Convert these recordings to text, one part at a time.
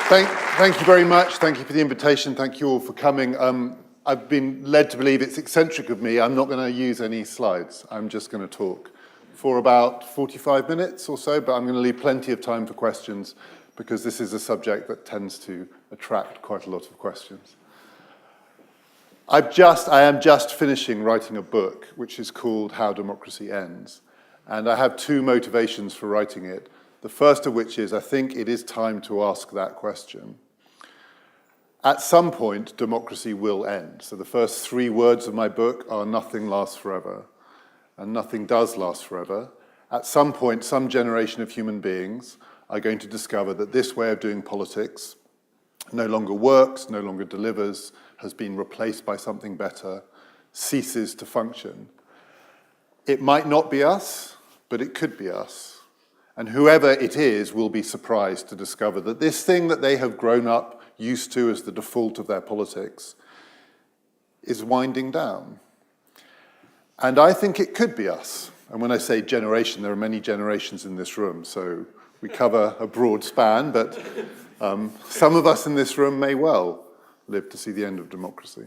Thank you very much. Thank you for the invitation. Thank you all for coming. I've been led to believe it's eccentric of me. I'm not going to use any slides. I'm just going to talk for about 45 minutes or so, but I'm going to leave plenty of time for questions because this is a subject that tends to attract quite a lot of questions. I am just finishing writing a book which is called How Democracy Ends. And I have two motivations for writing it. The first of which is I think it is time to ask that question. At some point, democracy will end. So the first three words of my book are nothing lasts forever. And nothing does last forever. At some point, some generation of human beings are going to discover that this way of doing politics no longer works, no longer delivers, has been replaced by something better, ceases to function. It might not be us, but it could be us. And whoever it is will be surprised to discover that this thing that they have grown up used to as the default of their politics is winding down. And I think it could be us. And when I say generation, there are many generations in this room, so we cover a broad span, but some of us in this room may well live to see the end of democracy.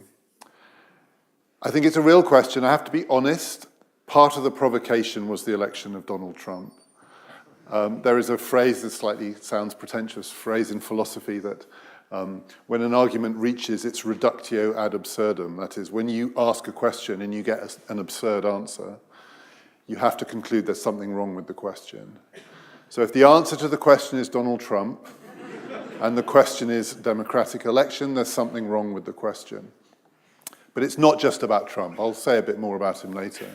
I think it's a real question. I have to be honest. Part of the provocation was the election of Donald Trump. There is a phrase that slightly sounds pretentious, phrase in philosophy that when an argument reaches its reductio ad absurdum, that is, when you ask a question and you get an absurd answer, you have to conclude there's something wrong with the question. So if the answer to the question is Donald Trump, and the question is democratic election, there's something wrong with the question. But it's not just about Trump. I'll say a bit more about him later.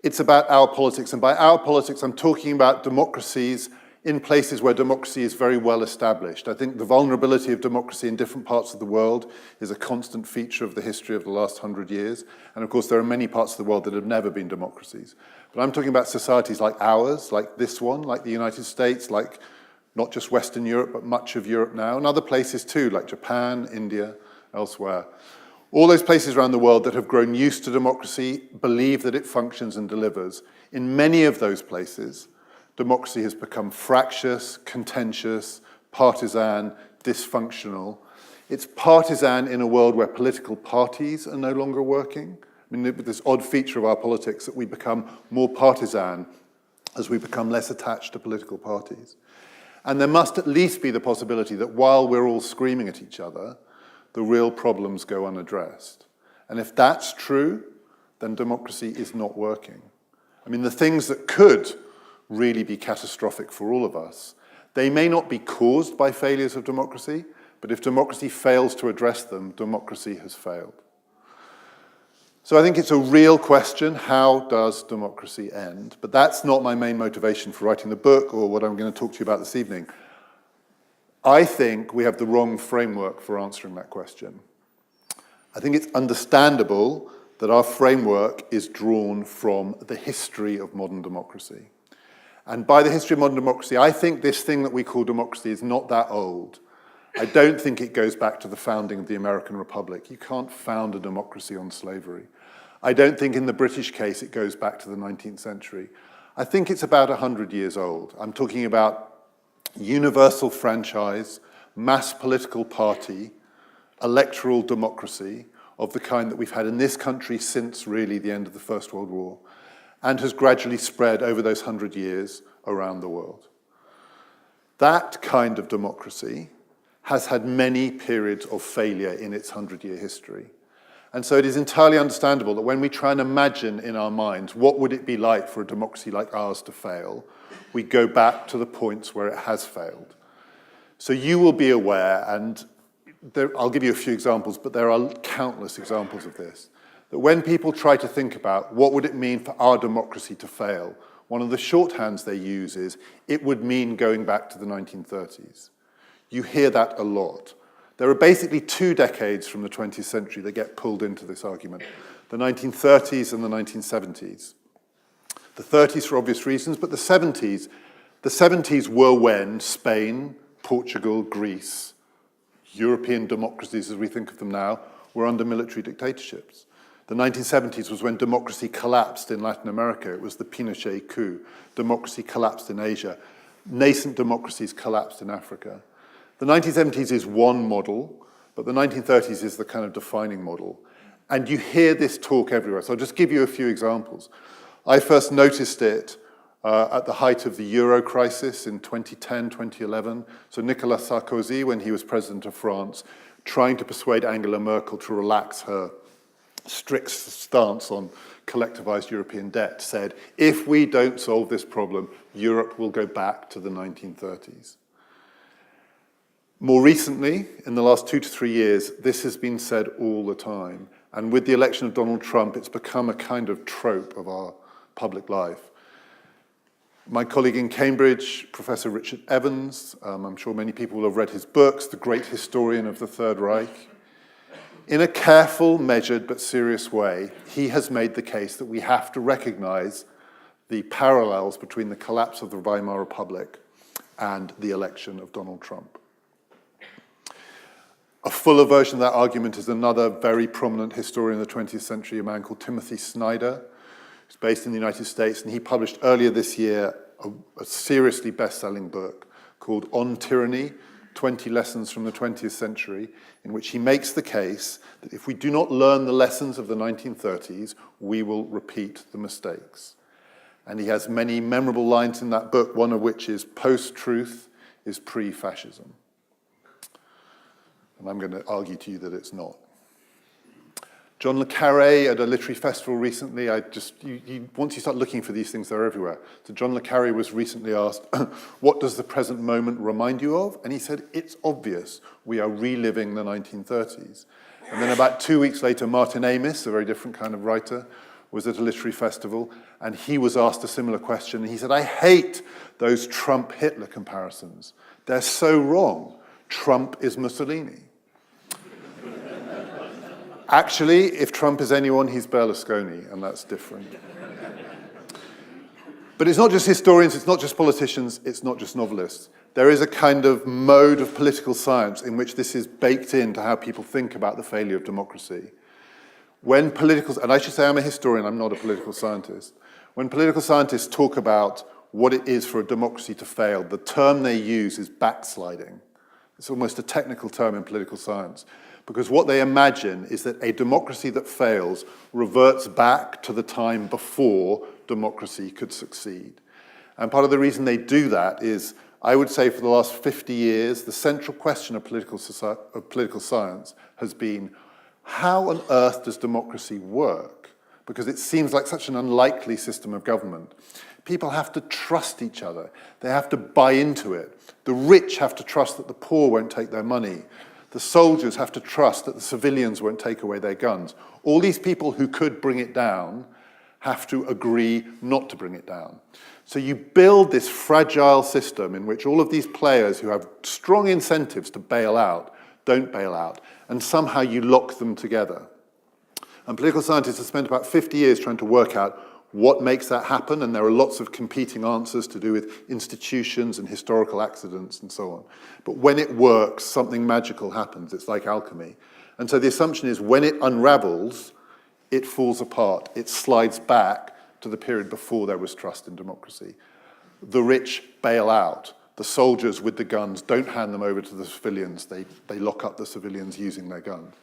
It's about our politics, and by our politics, I'm talking about democracies in places where democracy is very well established. I think the vulnerability of democracy in different parts of the world is a constant feature of the history of the last 100 years. And of course, there are many parts of the world that have never been democracies. But I'm talking about societies like ours, like this one, like the United States, like not just Western Europe, but much of Europe now, and other places too, like Japan, India, elsewhere. All those places around the world that have grown used to democracy believe that it functions and delivers. In many of those places, democracy has become fractious, contentious, partisan, dysfunctional. It's partisan in a world where political parties are no longer working. I mean, this odd feature of our politics that we become more partisan as we become less attached to political parties. And there must at least be the possibility that while we're all screaming at each other, the real problems go unaddressed. And if that's true, then democracy is not working. I mean, the things that could really be catastrophic for all of us, they may not be caused by failures of democracy, but if democracy fails to address them, democracy has failed. So I think it's a real question, how does democracy end? But that's not my main motivation for writing the book or what I'm going to talk to you about this evening. I think we have the wrong framework for answering that question. I think it's understandable that our framework is drawn from the history of modern democracy. And by the history of modern democracy, I think this thing that we call democracy is not that old. I don't think it goes back to the founding of the American Republic. You can't found a democracy on slavery. I don't think in the British case it goes back to the 19th century. I think it's about 100 years old. I'm talking about universal franchise, mass political party, electoral democracy of the kind that we've had in this country since really the end of the First World War, and has gradually spread over those 100 years around the world. That kind of democracy has had many periods of failure in its 100-year history. And so it is entirely understandable that when we try and imagine in our minds what would it be like for a democracy like ours to fail, we go back to the points where it has failed. So you will be aware, and I'll give you a few examples, but there are countless examples of this, that when people try to think about what would it mean for our democracy to fail, one of the shorthands they use is, it would mean going back to the 1930s. You hear that a lot. There are basically 2 decades from the 20th century that get pulled into this argument, the 1930s and the 1970s. The 30s for obvious reasons, but the 70s were when Spain, Portugal, Greece, European democracies as we think of them now, were under military dictatorships. The 1970s was when democracy collapsed in Latin America. It was the Pinochet coup. Democracy collapsed in Asia. Nascent democracies collapsed in Africa. The 1970s is one model, but the 1930s is the kind of defining model. And you hear this talk everywhere. So I'll just give you a few examples. I first noticed it at the height of the Euro crisis in 2010, 2011. So Nicolas Sarkozy, when he was president of France, trying to persuade Angela Merkel to relax her strict stance on collectivized European debt, said, if we don't solve this problem, Europe will go back to the 1930s. More recently, in the last 2 to 3 years, this has been said all the time. And with the election of Donald Trump, it's become a kind of trope of our public life. My colleague in Cambridge, Professor Richard Evans, I'm sure many people will have read his books, The Great Historian of the Third Reich. In a careful, measured, but serious way, he has made the case that we have to recognize the parallels between the collapse of the Weimar Republic and the election of Donald Trump. A fuller version of that argument is another very prominent historian of the 20th century, a man called Timothy Snyder, who's based in the United States, and he published earlier this year a seriously best-selling book called On Tyranny, 20 Lessons from the 20th Century, in which he makes the case that if we do not learn the lessons of the 1930s, we will repeat the mistakes. And he has many memorable lines in that book, one of which is, post-truth is pre-fascism. And I'm going to argue to you that it's not. John le Carré at a literary festival recently, once you start looking for these things, they're everywhere. So John le Carré was recently asked, what does the present moment remind you of? And he said, it's obvious, we are reliving the 1930s. And then about 2 weeks later, Martin Amis, a very different kind of writer, was at a literary festival, and he was asked a similar question. And he said, I hate those Trump-Hitler comparisons. They're so wrong. Trump is Mussolini. Actually, if Trump is anyone, he's Berlusconi, and that's different. But it's not just historians, it's not just politicians, it's not just novelists. There is a kind of mode of political science in which this is baked into how people think about the failure of democracy. When and I should say I'm a historian, I'm not a political scientist. When political scientists talk about what it is for a democracy to fail, the term they use is backsliding. It's almost a technical term in political science. Because what they imagine is that a democracy that fails reverts back to the time before democracy could succeed. And part of the reason they do that is, I would say for the last 50 years, the central question of political science has been, how on earth does democracy work? Because it seems like such an unlikely system of government. People have to trust each other. They have to buy into it. The rich have to trust that the poor won't take their money. The soldiers have to trust that the civilians won't take away their guns. All these people who could bring it down have to agree not to bring it down. So you build this fragile system in which all of these players who have strong incentives to bail out don't bail out, and somehow you lock them together. And political scientists have spent about 50 years trying to work out what makes that happen, and there are lots of competing answers to do with institutions and historical accidents and so on. But when it works, something magical happens. It's like alchemy. And so the assumption is when it unravels, it falls apart. It slides back to the period before there was trust in democracy. The rich bail out. The soldiers with the guns don't hand them over to the civilians. They lock up the civilians using their guns.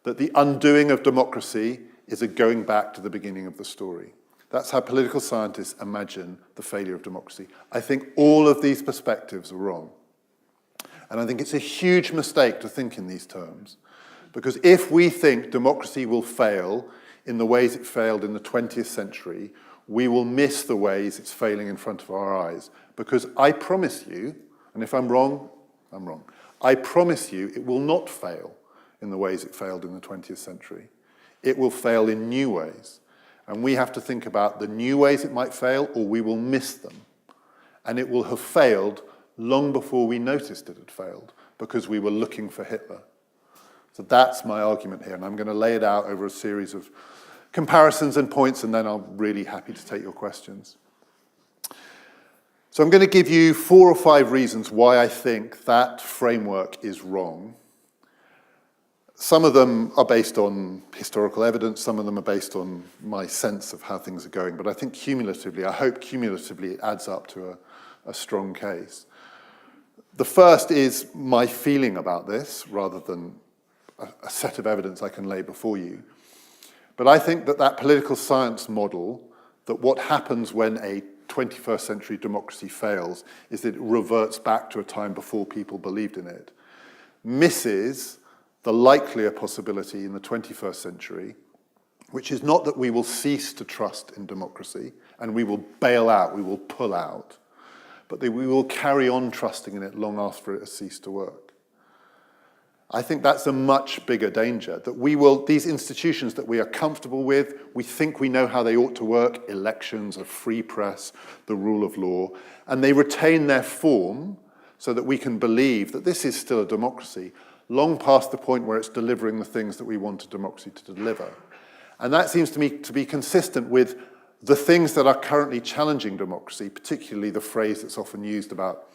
That the undoing of democracy is a going back to the beginning of the story. That's how political scientists imagine the failure of democracy. I think all of these perspectives are wrong. And I think it's a huge mistake to think in these terms. Because if we think democracy will fail in the ways it failed in the 20th century, we will miss the ways it's failing in front of our eyes. Because I promise you, and if I'm wrong, I'm wrong. I promise you it will not fail in the ways it failed in the 20th century. It will fail in new ways. And we have to think about the new ways it might fail, or we will miss them. And it will have failed long before we noticed it had failed, because we were looking for Hitler. So that's my argument here, and I'm going to lay it out over a series of comparisons and points, and then I'm really happy to take your questions. So I'm going to give you 4 or 5 reasons why I think that framework is wrong. Some of them are based on historical evidence, some of them are based on my sense of how things are going, but I think cumulatively, I hope cumulatively it adds up to a strong case. The first is my feeling about this, rather than a set of evidence I can lay before you. But I think that that political science model, that what happens when a 21st century democracy fails is that it reverts back to a time before people believed in it, misses the likelier possibility in the 21st century, which is not that we will cease to trust in democracy and we will bail out, we will pull out, but that we will carry on trusting in it long after it has ceased to work. I think that's a much bigger danger, that we will, these institutions that we are comfortable with, we think we know how they ought to work, elections, a free press, the rule of law, and they retain their form so that we can believe that this is still a democracy, long past the point where it's delivering the things that we want a democracy to deliver. And that seems to me to be consistent with the things that are currently challenging democracy, particularly the phrase that's often used about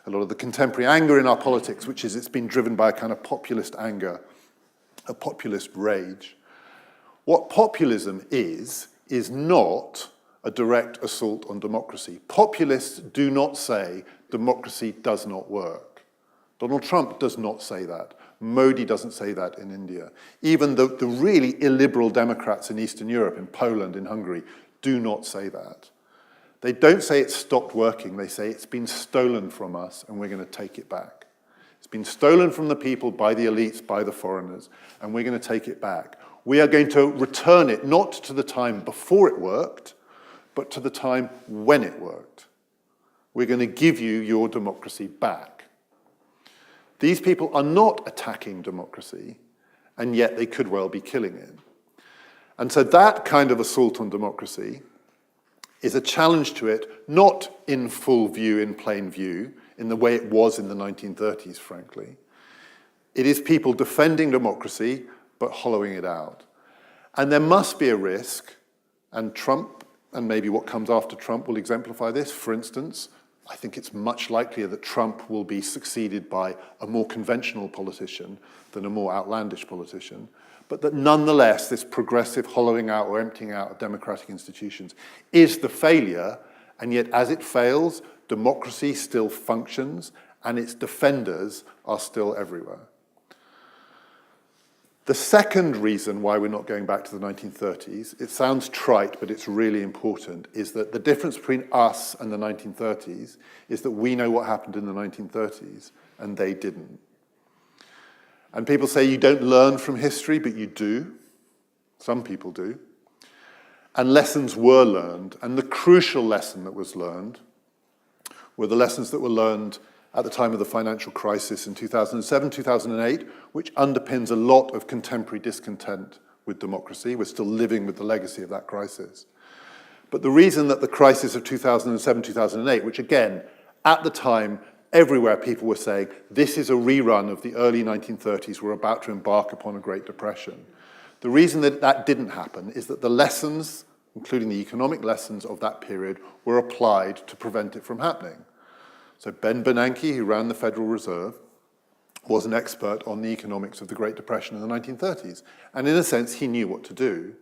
a lot of the contemporary anger in our politics, which is it's been driven by a kind of populist anger, a populist rage. What populism is not a direct assault on democracy. Populists do not say democracy does not work. Donald Trump does not say that. Modi doesn't say that in India. Even the really illiberal Democrats in Eastern Europe, in Poland, in Hungary, do not say that. They don't say it's stopped working, they say it's been stolen from us and we're going to take it back. It's been stolen from the people by the elites, by the foreigners, and we're going to take it back. We are going to return it not to the time before it worked, but to the time when it worked. We're going to give you your democracy back. These people are not attacking democracy, and yet they could well be killing it. And so that kind of assault on democracy is a challenge to it, not in full view, in plain view, in the way it was in the 1930s, frankly. It is people defending democracy, but hollowing it out. And there must be a risk, and Trump, and maybe what comes after Trump will exemplify this. For instance, I think it's much likelier that Trump will be succeeded by a more conventional politician than a more outlandish politician, but that nonetheless this progressive hollowing out or emptying out of democratic institutions is the failure, and yet as it fails, democracy still functions and its defenders are still everywhere. The second reason why we're not going back to the 1930s, it sounds trite, but it's really important, is that the difference between us and the 1930s is that we know what happened in the 1930s and they didn't. And people say you don't learn from history, but you do. Some people do. And lessons were learned, and the crucial lesson that was learned were the lessons that were learned at the time of the financial crisis in 2007, 2008, which underpins a lot of contemporary discontent with democracy. We're still living with the legacy of that crisis. But the reason that the crisis of 2007, 2008, which again, at the time, everywhere people were saying, this is a rerun of the early 1930s, we're about to embark upon a Great Depression. The reason that that didn't happen is that the lessons, including the economic lessons of that period, were applied to prevent it from happening. So Ben Bernanke, who ran the Federal Reserve, was an expert on the economics of the Great Depression in the 1930s. And in a sense, he knew what to do.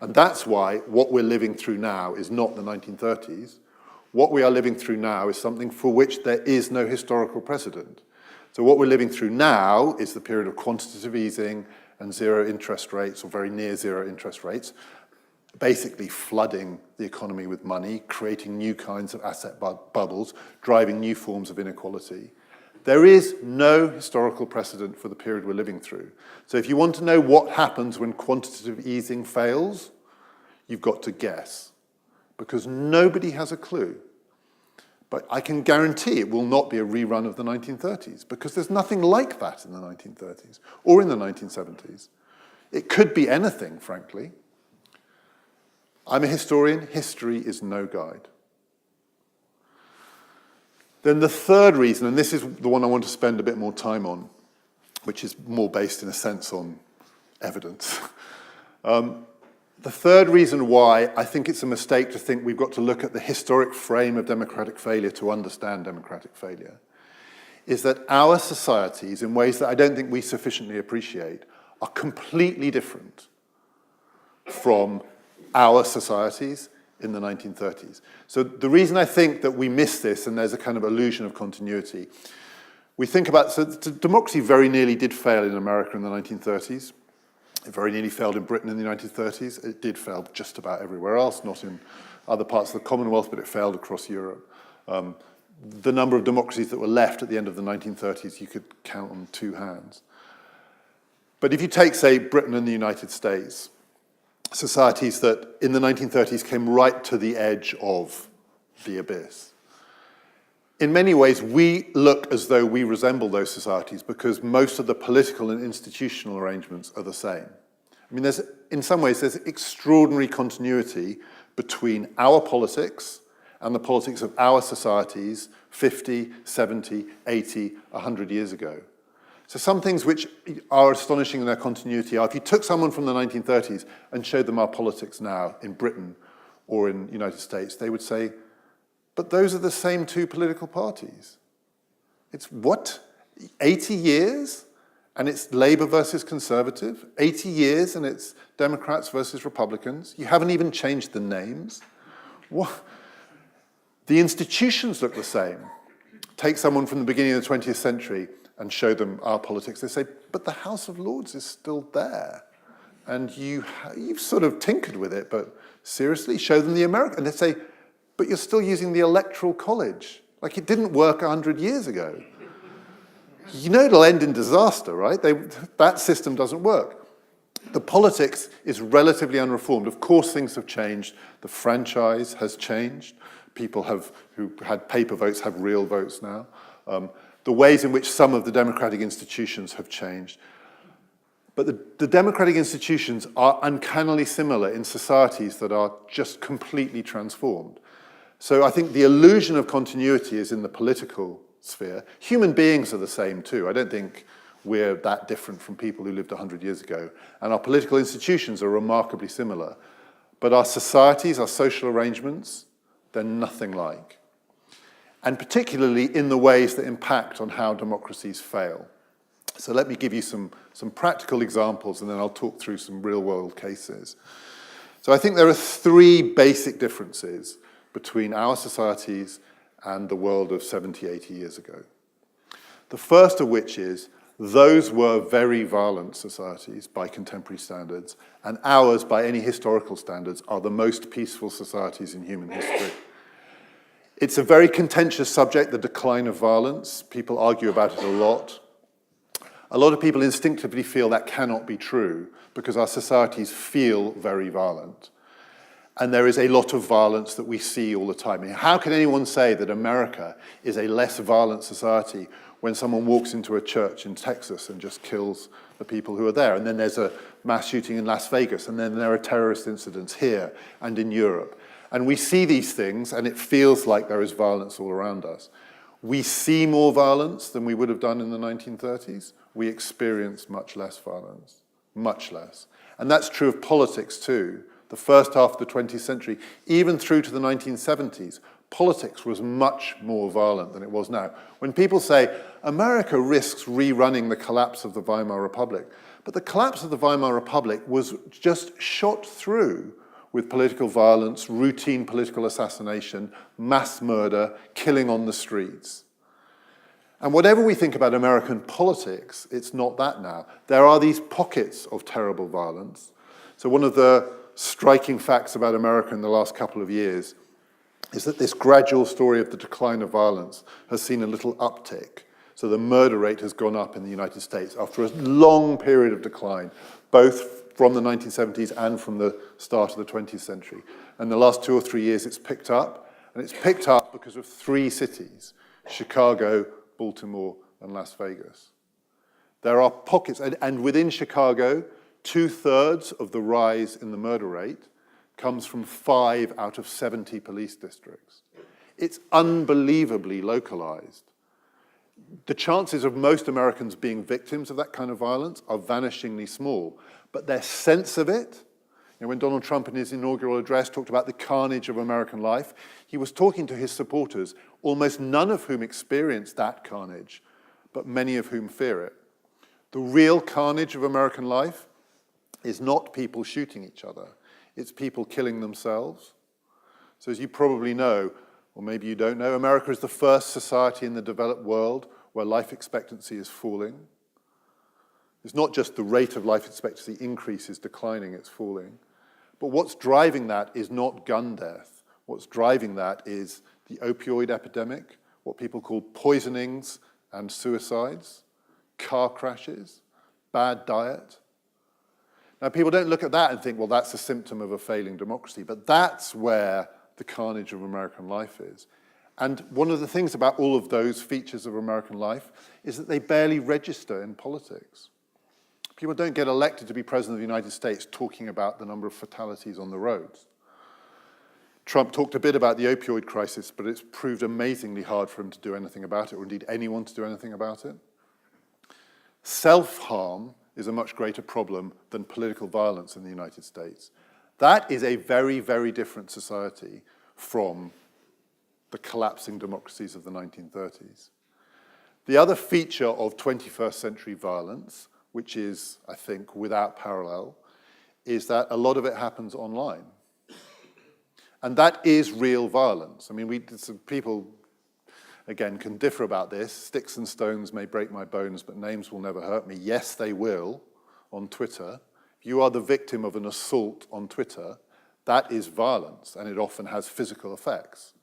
And that's why what we're living through now is not the 1930s. What we are living through now is something for which there is no historical precedent. So what we're living through now is the period of quantitative easing and zero interest rates, or very near zero interest rates, basically flooding the economy with money, creating new kinds of asset bubbles, driving new forms of inequality. There is no historical precedent for the period we're living through. So if you want to know what happens when quantitative easing fails, you've got to guess, because nobody has a clue. But I can guarantee it will not be a rerun of the 1930s, because there's nothing like that in the 1930s or in the 1970s. It could be anything, frankly. I'm a historian. History is no guide. Then the third reason, and this is the one I want to spend a bit more time on, which is more based in a sense on evidence. The third reason why I think it's a mistake to think we've got to look at the historic frame of democratic failure to understand democratic failure is that our societies, in ways that I don't think we sufficiently appreciate, are completely different from our societies in the 1930s. So the reason I think that we miss this, and there's a kind of illusion of continuity, we think about, so democracy very nearly did fail in America in the 1930s. It very nearly failed in Britain in the 1930s. It did fail just about everywhere else, not in other parts of the Commonwealth, but it failed across Europe. The number of democracies that were left at the end of the 1930s, you could count on two hands. But if you take, say, Britain and the United States, societies that in the 1930s came right to the edge of the abyss, in many ways, we look as though we resemble those societies because most of the political and institutional arrangements are the same. I mean, in some ways, there's extraordinary continuity between our politics and the politics of our societies 50, 70, 80, 100 years ago. So some things which are astonishing in their continuity are, if you took someone from the 1930s and showed them our politics now in Britain or in the United States, they would say, but those are the same two political parties. It's what? 80 years and it's Labour versus Conservative? 80 years and it's Democrats versus Republicans? You haven't even changed the names? What? The institutions look the same. Take someone from the beginning of the 20th century and show them our politics. They say, but the House of Lords is still there. And you've sort of tinkered with it, but seriously, show them the American. And they say, but you're still using the Electoral College. Like it didn't work 100 years ago. You know it'll end in disaster, right? That system doesn't work. The politics is relatively unreformed. Of course, things have changed. The franchise has changed. People who had paper votes have real votes now. The ways in which some of the democratic institutions have changed. But the democratic institutions are uncannily similar in societies that are just completely transformed. So I think the illusion of continuity is in the political sphere. Human beings are the same too. I don't think we're that different from people who lived 100 years ago. And our political institutions are remarkably similar. But our societies, our social arrangements, they're nothing like. And particularly in the ways that impact on how democracies fail. So let me give you some practical examples and then I'll talk through some real-world cases. So I think there are three basic differences between our societies and the world of 70, 80 years ago. The first of which is, those were very violent societies by contemporary standards, and ours, by any historical standards, are the most peaceful societies in human history. It's a very contentious subject, the decline of violence. People argue about it a lot. A lot of people instinctively feel that cannot be true because our societies feel very violent. And there is a lot of violence that we see all the time. I mean, how can anyone say that America is a less violent society when someone walks into a church in Texas and just kills the people who are there? And then there's a mass shooting in Las Vegas, and then there are terrorist incidents here and in Europe. And we see these things, and it feels like there is violence all around us. We see more violence than we would have done in the 1930s. We experience much less violence, much less. And that's true of politics too. The first half of the 20th century, even through to the 1970s, politics was much more violent than it was now. When people say, America risks rerunning the collapse of the Weimar Republic, but the collapse of the Weimar Republic was just shot through with political violence, routine political assassination, mass murder, killing on the streets. And whatever we think about American politics, it's not that now. There are these pockets of terrible violence. So one of the striking facts about America in the last couple of years is that this gradual story of the decline of violence has seen a little uptick. So the murder rate has gone up in the United States after a long period of decline, both from the 1970s and from the start of the 20th century. And the last 2 or 3 years it's picked up, and it's picked up because of 3 cities, Chicago, Baltimore, and Las Vegas. There are pockets, and within Chicago, 2/3 of the rise in the murder rate comes from 5 out of 70 police districts. It's unbelievably localized. The chances of most Americans being victims of that kind of violence are vanishingly small, but their sense of it, when Donald Trump in his inaugural address talked about the carnage of American life, he was talking to his supporters, almost none of whom experienced that carnage, but many of whom fear it. The real carnage of American life is not people shooting each other. It's people killing themselves. So as you probably know, or maybe you don't know, America is the first society in the developed world where life expectancy is falling. It's not just the rate of life expectancy increase is declining, it's falling. But what's driving that is not gun death. What's driving that is the opioid epidemic, what people call poisonings and suicides, car crashes, bad diet. Now, people don't look at that and think, well, that's a symptom of a failing democracy, but that's where the carnage of American life is. And one of the things about all of those features of American life is that they barely register in politics. People don't get elected to be president of the United States talking about the number of fatalities on the roads. Trump talked a bit about the opioid crisis, but it's proved amazingly hard for him to do anything about it, or indeed anyone to do anything about it. Self-harm is a much greater problem than political violence in the United States. That is a very, very different society from the collapsing democracies of the 1930s. The other feature of 21st century violence, which is, I think, without parallel, is that a lot of it happens online. And that is real violence. I mean, people, again, can differ about this. Sticks and stones may break my bones, but names will never hurt me. Yes, they will, on Twitter. If you are the victim of an assault on Twitter, that is violence, and it often has physical effects.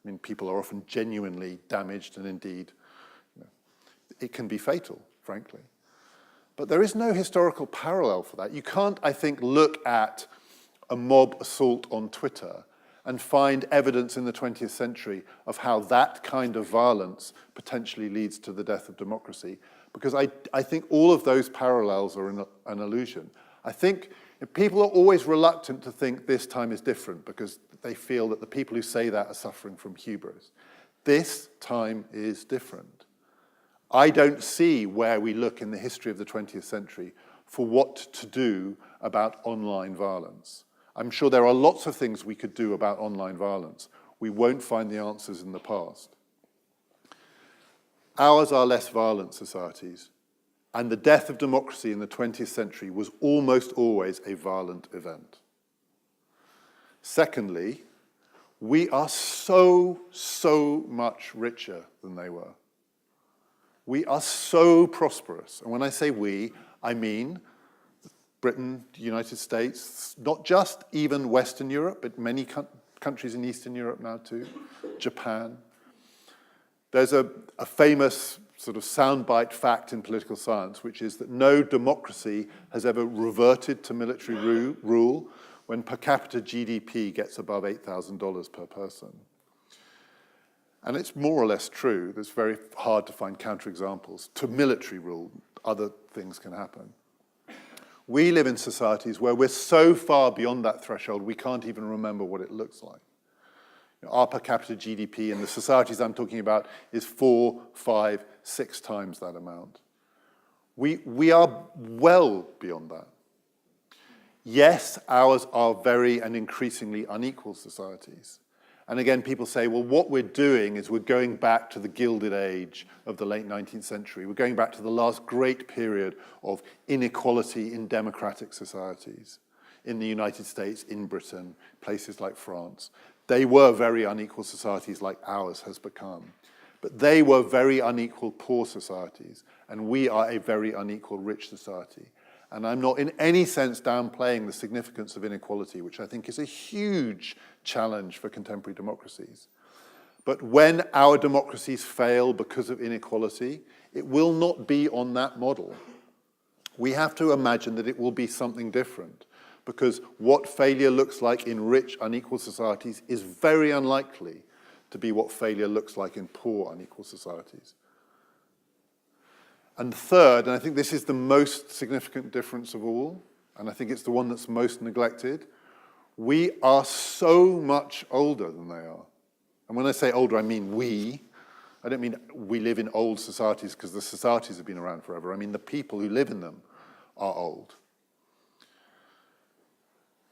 I mean, people are often genuinely damaged, and indeed, it can be fatal, frankly. But there is no historical parallel for that. You can't, I think, look at a mob assault on Twitter and find evidence in the 20th century of how that kind of violence potentially leads to the death of democracy, because I think all of those parallels are an illusion. I think people are always reluctant to think this time is different because they feel that the people who say that are suffering from hubris. This time is different. I don't see where we look in the history of the 20th century for what to do about online violence. I'm sure there are lots of things we could do about online violence. We won't find the answers in the past. Ours are less violent societies, and the death of democracy in the 20th century was almost always a violent event. Secondly, we are so much richer than they were. We are so prosperous. And when I say we, I mean Britain, the United States, not just even Western Europe, but many countries in Eastern Europe now too, Japan. There's a famous sort of soundbite fact in political science, which is that no democracy has ever reverted to military rule when per capita GDP gets above $8,000 per person. And it's more or less true. It's very hard to find counterexamples. To military rule, other things can happen. We live in societies where we're so far beyond that threshold, we can't even remember what it looks like. Our per capita GDP in the societies I'm talking about is 4, 5, 6 times that amount. We are well beyond that. Yes, ours are very and increasingly unequal societies. And again, people say, well, what we're doing is we're going back to the Gilded Age of the late 19th century. We're going back to the last great period of inequality in democratic societies in the United States, in Britain, places like France. They were very unequal societies like ours has become. But they were very unequal poor societies, and we are a very unequal rich society. And I'm not in any sense downplaying the significance of inequality, which I think is a huge challenge for contemporary democracies. But when our democracies fail because of inequality, it will not be on that model. We have to imagine that it will be something different, because what failure looks like in rich, unequal societies is very unlikely to be what failure looks like in poor, unequal societies. And third, and I think this is the most significant difference of all, and I think it's the one that's most neglected, we are so much older than they are. And when I say older, I mean we. I don't mean we live in old societies because the societies have been around forever. I mean the people who live in them are old.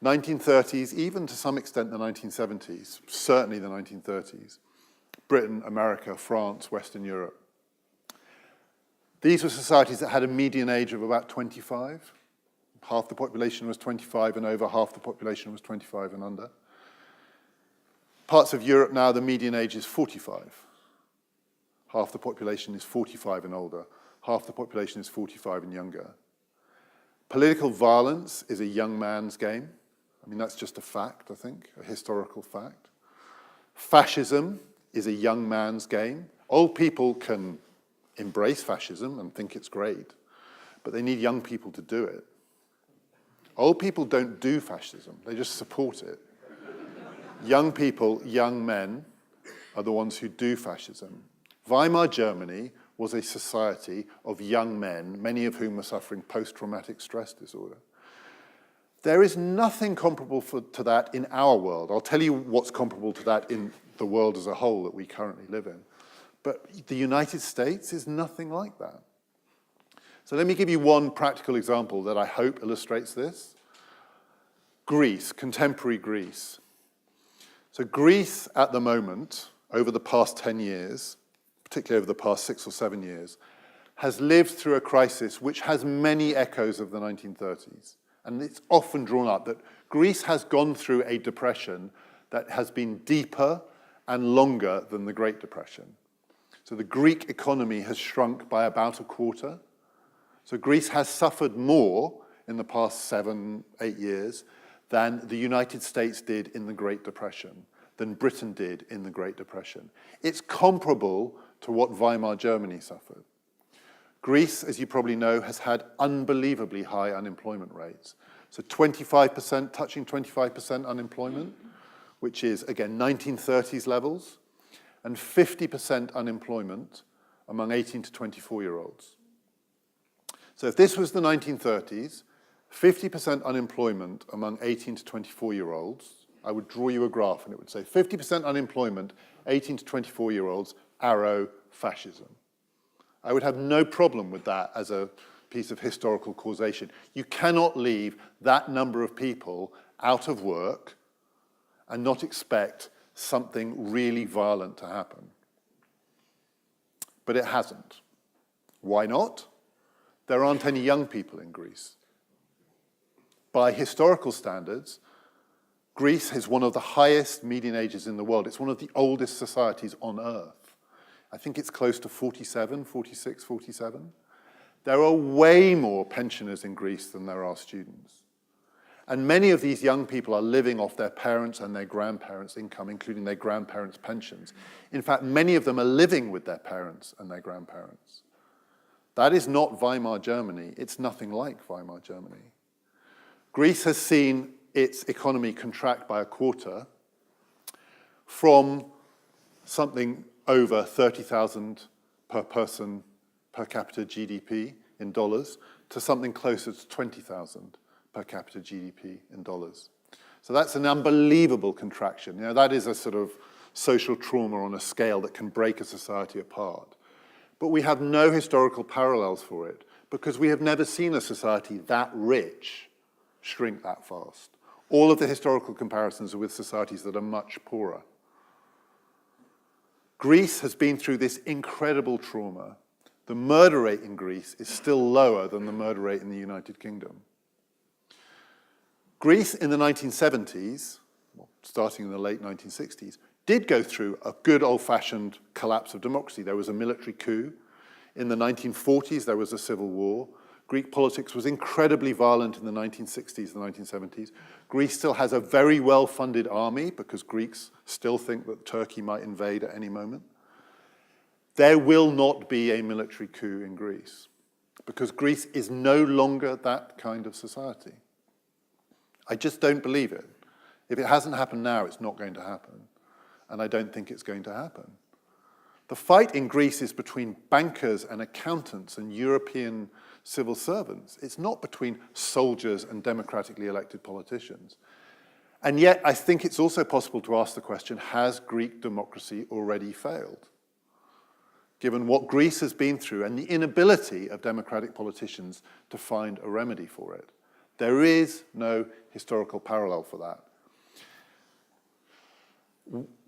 1930s, even to some extent the 1970s, certainly the 1930s, Britain, America, France, Western Europe. These were societies that had a median age of about 25. Half the population was 25 and over, half the population was 25 and under. Parts of Europe now, the median age is 45. Half the population is 45 and older. Half the population is 45 and younger. Political violence is a young man's game. I mean, that's just a fact, I think, a historical fact. Fascism is a young man's game. Old people can embrace fascism and think it's great, but they need young people to do it. Old people don't do fascism, they just support it. Young people, young men, are the ones who do fascism. Weimar Germany was a society of young men, many of whom were suffering post-traumatic stress disorder. There is nothing comparable to that in our world. I'll tell you what's comparable to that in the world as a whole that we currently live in. But the United States is nothing like that. So let me give you one practical example that I hope illustrates this. Greece, contemporary Greece. So Greece at the moment, over the past 10 years, particularly over the past 6 or 7 years, has lived through a crisis which has many echoes of the 1930s. And it's often drawn up that Greece has gone through a depression that has been deeper and longer than the Great Depression. So the Greek economy has shrunk by about a quarter. So Greece has suffered more in the past 7, 8 years than the United States did in the Great Depression, than Britain did in the Great Depression. It's comparable to what Weimar Germany suffered. Greece, as you probably know, has had unbelievably high unemployment rates. So 25%, touching 25% unemployment, which is, again, 1930s levels, and 50% unemployment among 18 to 24-year-olds. So if this was the 1930s, 50% unemployment among 18 to 24-year-olds, I would draw you a graph and it would say 50% unemployment, 18 to 24-year-olds, arrow, fascism. I would have no problem with that as a piece of historical causation. You cannot leave that number of people out of work and not expect something really violent to happen. But it hasn't. Why not? There aren't any young people in Greece. By historical standards, Greece is one of the highest median ages in the world. It's one of the oldest societies on earth. I think it's close to 47, 46, 47. There are way more pensioners in Greece than there are students. And many of these young people are living off their parents' and their grandparents' income, including their grandparents' pensions. In fact, many of them are living with their parents and their grandparents. That is not Weimar Germany. It's nothing like Weimar Germany. Greece has seen its economy contract by a quarter from something over 30,000 per person per capita GDP in dollars to something closer to 20,000 per capita GDP in dollars. So that's an unbelievable contraction. You know, that is a sort of social trauma on a scale that can break a society apart. But we have no historical parallels for it because we have never seen a society that rich shrink that fast. All of the historical comparisons are with societies that are much poorer. Greece has been through this incredible trauma. The murder rate in Greece is still lower than the murder rate in the United Kingdom. Greece in the 1970s, well, starting in the late 1960s, did go through a good old-fashioned collapse of democracy. There was a military coup. In the 1940s, there was a civil war. Greek politics was incredibly violent in the 1960s and 1970s. Greece still has a very well-funded army because Greeks still think that Turkey might invade at any moment. There will not be a military coup in Greece because Greece is no longer that kind of society. I just don't believe it. If it hasn't happened now, it's not going to happen. And I don't think it's going to happen. The fight in Greece is between bankers and accountants and European civil servants. It's not between soldiers and democratically elected politicians. And yet, I think it's also possible to ask the question, has Greek democracy already failed? Given what Greece has been through and the inability of democratic politicians to find a remedy for it. There is no historical parallel for that.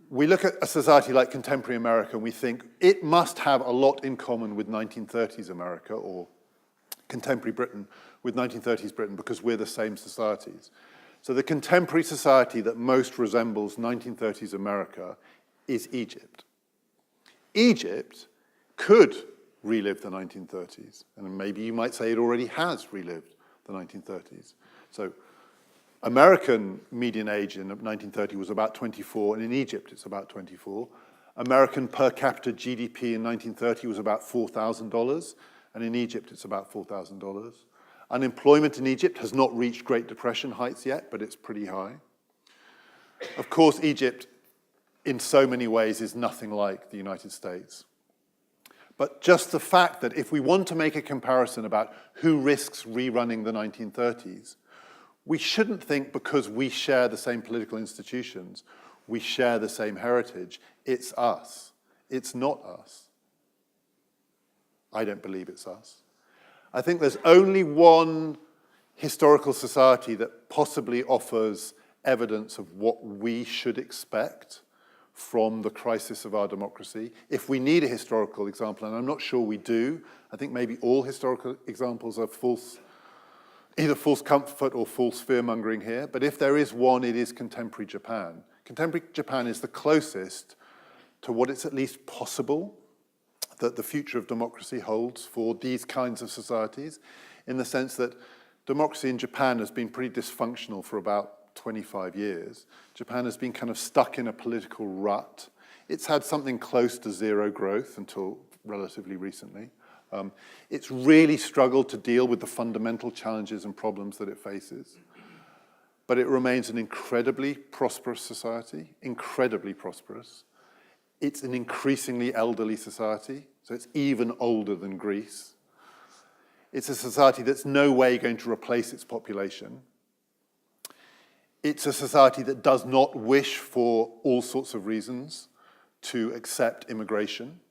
We look at a society like contemporary America and we think it must have a lot in common with 1930s America or contemporary Britain with 1930s Britain because we're the same societies. So the contemporary society that most resembles 1930s America is Egypt. Egypt could relive the 1930s, and maybe you might say it already has relived the 1930s. So American median age in 1930 was about 24, and in Egypt it's about 24. American per capita GDP in 1930 was about $4,000, and in Egypt it's about $4,000. Unemployment in Egypt has not reached Great Depression heights yet, but it's pretty high. Of course, Egypt, in so many ways, is nothing like the United States. But just the fact that if we want to make a comparison about who risks rerunning the 1930s, we shouldn't think because we share the same political institutions, we share the same heritage, it's us. It's not us. I don't believe it's us. I think there's only one historical society that possibly offers evidence of what we should expect from the crisis of our democracy. If we need a historical example, and I'm not sure we do, I think maybe all historical examples are false, either false comfort or false fear-mongering here, but if there is one, it is contemporary Japan. Contemporary Japan is the closest to what it's at least possible that the future of democracy holds for these kinds of societies, in the sense that democracy in Japan has been pretty dysfunctional for about 25 years. Japan has been kind of stuck in a political rut. It's had something close to zero growth until relatively recently. It's really struggled to deal with the fundamental challenges and problems that it faces. But it remains an incredibly prosperous society, incredibly prosperous. It's an increasingly elderly society, so it's even older than Greece. It's a society that's no way going to replace its population. It's a society that does not wish, for all sorts of reasons, to accept immigration,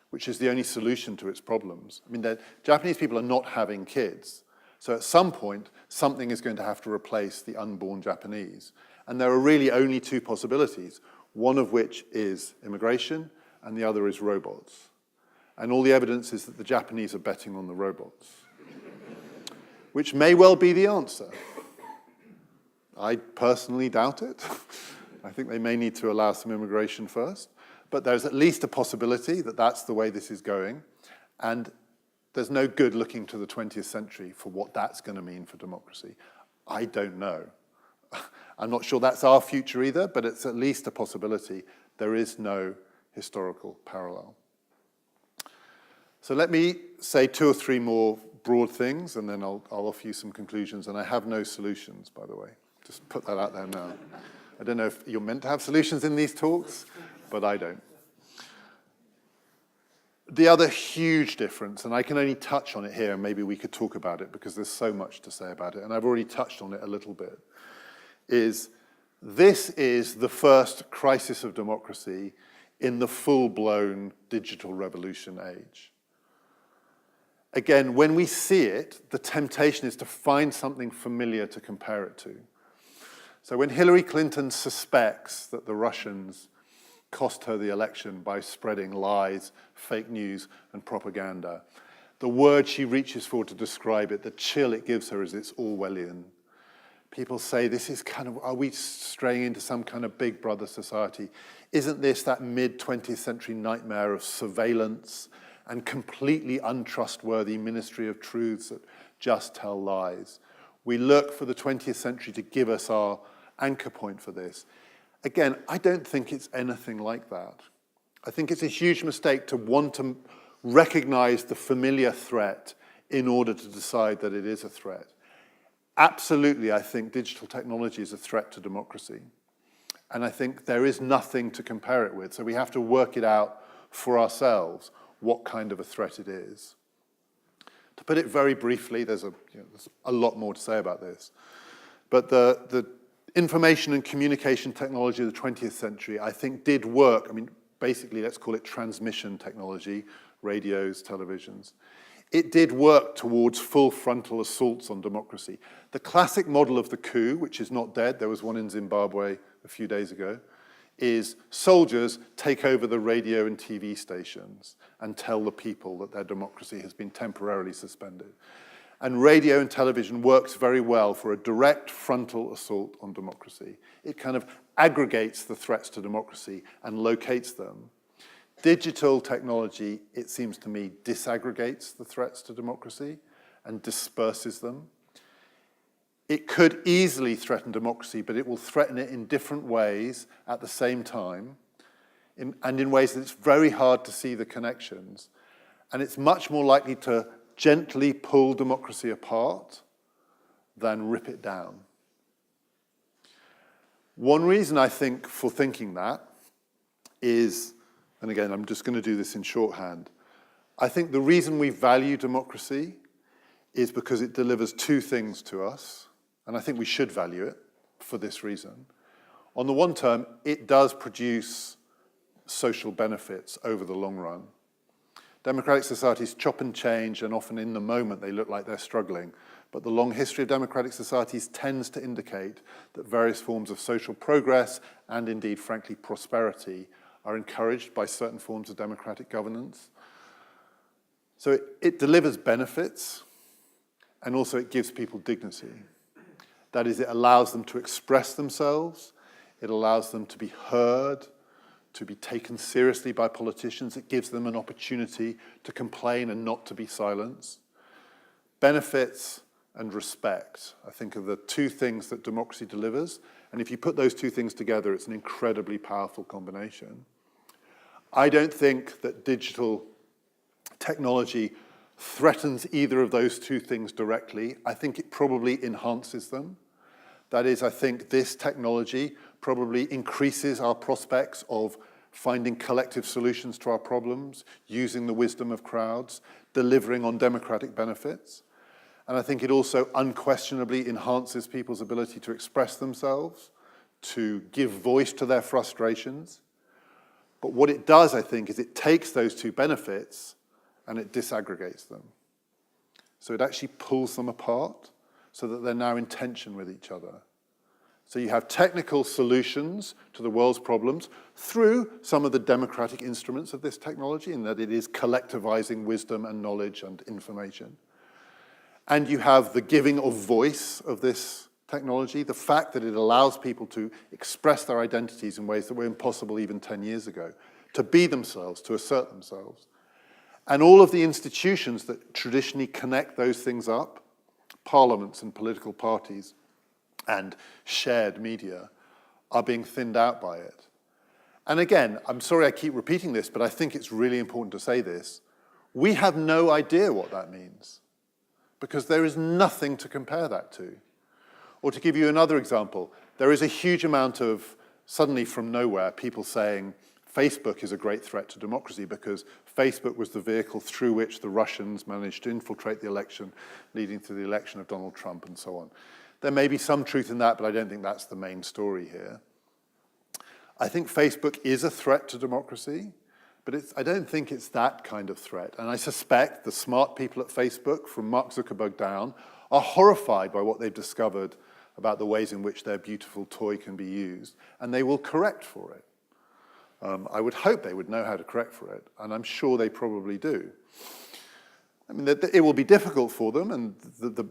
which is the only solution to its problems. I mean, the Japanese people are not having kids, so at some point, something is going to have to replace the unborn Japanese. And there are really only two possibilities, one of which is immigration, and the other is robots. And all the evidence is that the Japanese are betting on the robots, which may well be the answer. I personally doubt it. I think they may need to allow some immigration first, but there's at least a possibility that that's the way this is going, and there's no good looking to the 20th century for what that's going to mean for democracy. I don't know. I'm not sure that's our future either, but it's at least a possibility. There is no historical parallel. So let me say two or three more broad things, and then I'll offer you some conclusions. And I have no solutions, by the way. Just put that out there now. I don't know if you're meant to have solutions in these talks, but I don't. The other huge difference, and I can only touch on it here, and maybe we could talk about it because there's so much to say about it, and I've already touched on it a little bit, is this is the first crisis of democracy in the full-blown digital revolution age. Again, when we see it, the temptation is to find something familiar to compare it to. So when Hillary Clinton suspects that the Russians cost her the election by spreading lies, fake news, and propaganda, the word she reaches for to describe it, the chill it gives her, is it's Orwellian. People say, this is kind of, are we straying into some kind of big brother society? Isn't this that mid-20th century nightmare of surveillance and completely untrustworthy ministry of truths that just tell lies? We look for the 20th century to give us our anchor point for this. Again, I don't think it's anything like that. I think it's a huge mistake to want to recognize the familiar threat in order to decide that it is a threat. Absolutely, I think digital technology is a threat to democracy. And I think there is nothing to compare it with. So we have to work it out for ourselves, what kind of a threat it is. To put it very briefly, there's a lot more to say about this. But the information and communication technology of the 20th century, I think, did work. I mean, basically, let's call it transmission technology, radios, televisions. It did work towards full frontal assaults on democracy. The classic model of the coup, which is not dead, there was one in Zimbabwe a few days ago, is soldiers take over the radio and TV stations and tell the people that their democracy has been temporarily suspended. And radio and television works very well for a direct frontal assault on democracy. It kind of aggregates the threats to democracy and locates them. Digital technology, it seems to me, disaggregates the threats to democracy and disperses them. It could easily threaten democracy, but it will threaten it in different ways at the same time, and in ways that it's very hard to see the connections. And it's much more likely to gently pull democracy apart than rip it down. One reason I think for thinking that is, and again, I'm just going to do this in shorthand, I think the reason we value democracy is because it delivers two things to us, and I think we should value it for this reason. On the one term, it does produce social benefits over the long run. Democratic societies chop and change, and often in the moment they look like they're struggling. But the long history of democratic societies tends to indicate that various forms of social progress, and indeed, frankly, prosperity, are encouraged by certain forms of democratic governance. So it delivers benefits, and also it gives people dignity. That is, it allows them to express themselves, it allows them to be heard, to be taken seriously by politicians. It gives them an opportunity to complain and not to be silenced. Benefits and respect, I think, are the two things that democracy delivers. And if you put those two things together, it's an incredibly powerful combination. I don't think that digital technology threatens either of those two things directly. I think it probably enhances them. That is, I think this technology probably increases our prospects of finding collective solutions to our problems, using the wisdom of crowds, delivering on democratic benefits. And I think it also unquestionably enhances people's ability to express themselves, to give voice to their frustrations. But what it does, I think, is it takes those two benefits and it disaggregates them. So it actually pulls them apart so that they're now in tension with each other. So you have technical solutions to the world's problems through some of the democratic instruments of this technology, in that it is collectivizing wisdom and knowledge and information. And you have the giving of voice of this technology, the fact that it allows people to express their identities in ways that were impossible even 10 years ago, to be themselves, to assert themselves. And all of the institutions that traditionally connect those things up, parliaments and political parties and shared media, are being thinned out by it. And again, I'm sorry I keep repeating this, but I think it's really important to say this. We have no idea what that means, because there is nothing to compare that to. Or to give you another example, there is a huge amount of, suddenly from nowhere, people saying Facebook is a great threat to democracy because Facebook was the vehicle through which the Russians managed to infiltrate the election, leading to the election of Donald Trump and so on. There may be some truth in that, but I don't think that's the main story here. I think Facebook is a threat to democracy, but I don't think it's that kind of threat. And I suspect the smart people at Facebook, from Mark Zuckerberg down, are horrified by what they've discovered about the ways in which their beautiful toy can be used, and they will correct for it. I would hope they would know how to correct for it, and I'm sure they probably do. I mean, it will be difficult for them, and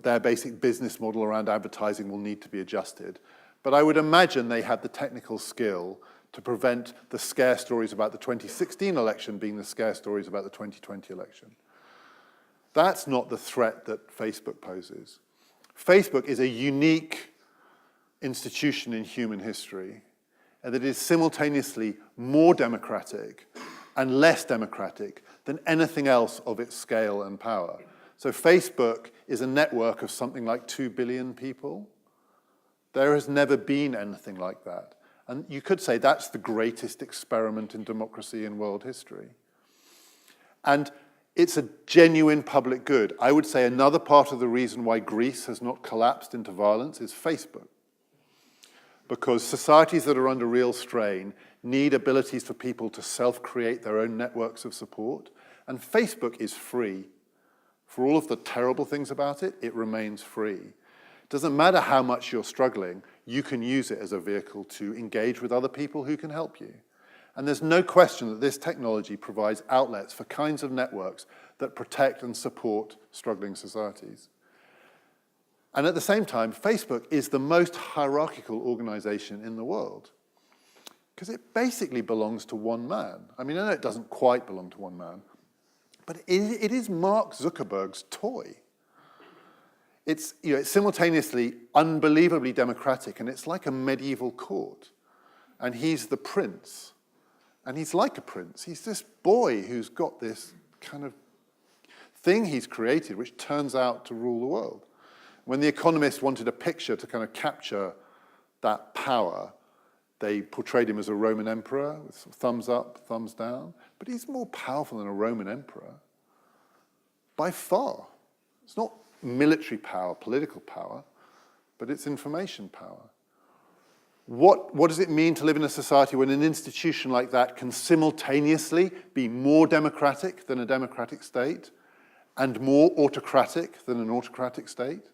their basic business model around advertising will need to be adjusted. But I would imagine they have the technical skill to prevent the scare stories about the 2016 election being the scare stories about the 2020 election. That's not the threat that Facebook poses. Facebook is a unique institution in human history, and that is simultaneously more democratic and less democratic than anything else of its scale and power. So Facebook is a network of something like 2 billion people. There has never been anything like that. And you could say that's the greatest experiment in democracy in world history. And it's a genuine public good. I would say another part of the reason why Greece has not collapsed into violence is Facebook. Because societies that are under real strain need abilities for people to self-create their own networks of support. And Facebook is free. For all of the terrible things about it, it remains free. It doesn't matter how much you're struggling, you can use it as a vehicle to engage with other people who can help you. And there's no question that this technology provides outlets for kinds of networks that protect and support struggling societies. And at the same time, Facebook is the most hierarchical organization in the world because it basically belongs to one man. I mean, I know it doesn't quite belong to one man, but it is Mark Zuckerberg's toy. It's, it's simultaneously unbelievably democratic, and it's like a medieval court. And he's the prince. And he's like a prince. He's this boy who's got this kind of thing he's created, which turns out to rule the world. When The Economist wanted a picture to kind of capture that power, they portrayed him as a Roman emperor with thumbs up, thumbs down. But he's more powerful than a Roman emperor by far. It's not military power, political power, but it's information power. What does it mean to live in a society when an institution like that can simultaneously be more democratic than a democratic state and more autocratic than an autocratic state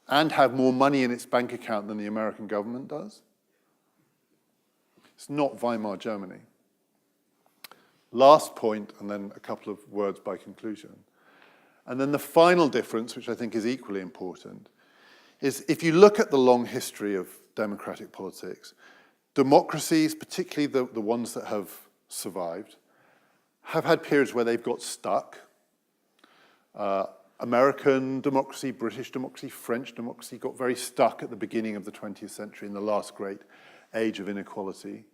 and have more money in its bank account than the American government does? It's not Weimar Germany. Last point, and then a couple of words by conclusion. And then the final difference, which I think is equally important, is if you look at the long history of democratic politics, democracies, particularly the ones that have survived, have had periods where they've got stuck. American democracy, British democracy, French democracy got very stuck at the beginning of the 20th century in the last great age of inequality.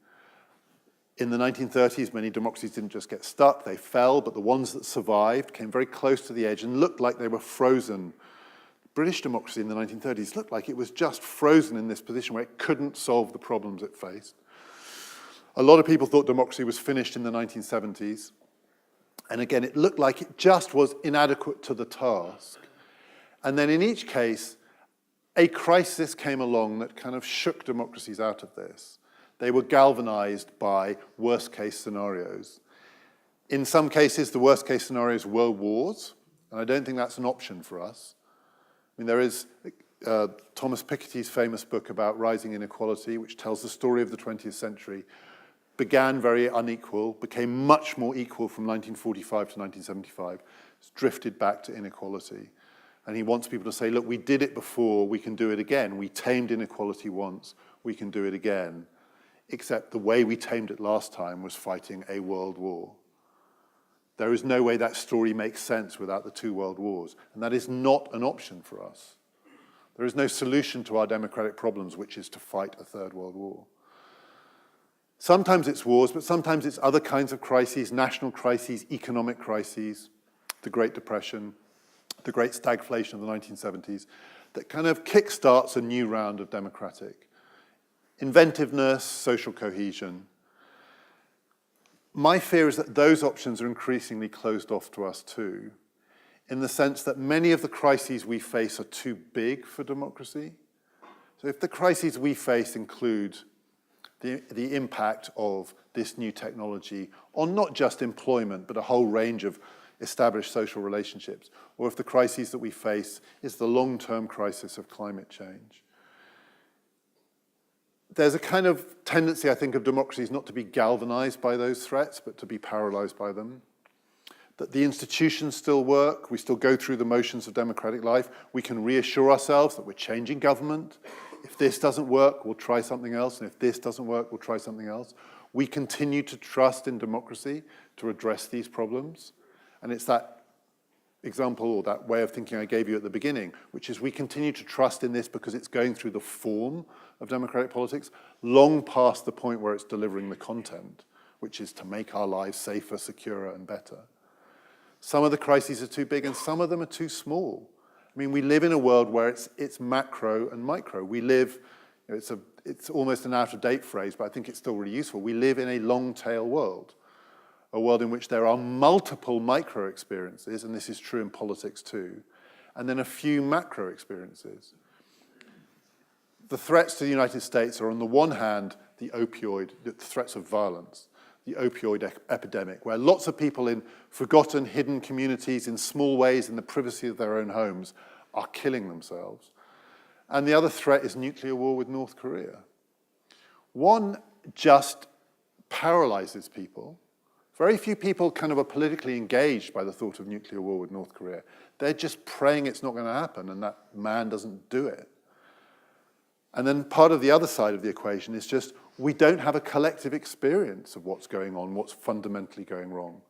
In the 1930s, many democracies didn't just get stuck, they fell, but the ones that survived came very close to the edge and looked like they were frozen. British democracy in the 1930s looked like it was just frozen in this position where it couldn't solve the problems it faced. A lot of people thought democracy was finished in the 1970s. And again, it looked like it just was inadequate to the task. And then in each case, a crisis came along that kind of shook democracies out of this. They were galvanized by worst-case scenarios. In some cases, the worst-case scenarios were wars, and I don't think that's an option for us. I mean, there is Thomas Piketty's famous book about rising inequality, which tells the story of the 20th century, began very unequal, became much more equal from 1945 to 1975, it's drifted back to inequality. And he wants people to say, look, we did it before, we can do it again. We tamed inequality once, we can do it again. Except the way we tamed it last time was fighting a world war. There is no way that story makes sense without the two world wars, and that is not an option for us. There is no solution to our democratic problems, which is to fight a third world war. Sometimes it's wars, but sometimes it's other kinds of crises, national crises, economic crises, the Great Depression, the great stagflation of the 1970s, that kind of kickstarts a new round of democratic inventiveness, social cohesion. My fear is that those options are increasingly closed off to us too, in the sense that many of the crises we face are too big for democracy. So if the crises we face include the impact of this new technology on not just employment, but a whole range of established social relationships, or if the crises that we face is the long-term crisis of climate change. There's a kind of tendency, I think, of democracies not to be galvanized by those threats, but to be paralyzed by them. That the institutions still work, we still go through the motions of democratic life, we can reassure ourselves that we're changing government. If this doesn't work, we'll try something else, and if this doesn't work, we'll try something else. We continue to trust in democracy to address these problems. And it's that example or that way of thinking I gave you at the beginning, which is we continue to trust in this because it's going through the form of democratic politics, long past the point where it's delivering the content, which is to make our lives safer, securer, and better. Some of the crises are too big and some of them are too small. I mean, we live in a world where it's macro and micro. We live, it's almost an out-of-date phrase, but I think it's still really useful. We live in a long-tail world. A world in which there are multiple micro experiences, and this is true in politics too, and then a few macro experiences. The threats to the United States are on the one hand, the threats of violence, the opioid epidemic, where lots of people in forgotten, hidden communities in small ways in the privacy of their own homes are killing themselves. And the other threat is nuclear war with North Korea. One just paralyzes people. Very few people kind of are politically engaged by the thought of nuclear war with North Korea. They're just praying it's not going to happen, and that man doesn't do it. And then part of the other side of the equation is just we don't have a collective experience of what's going on, what's fundamentally going wrong.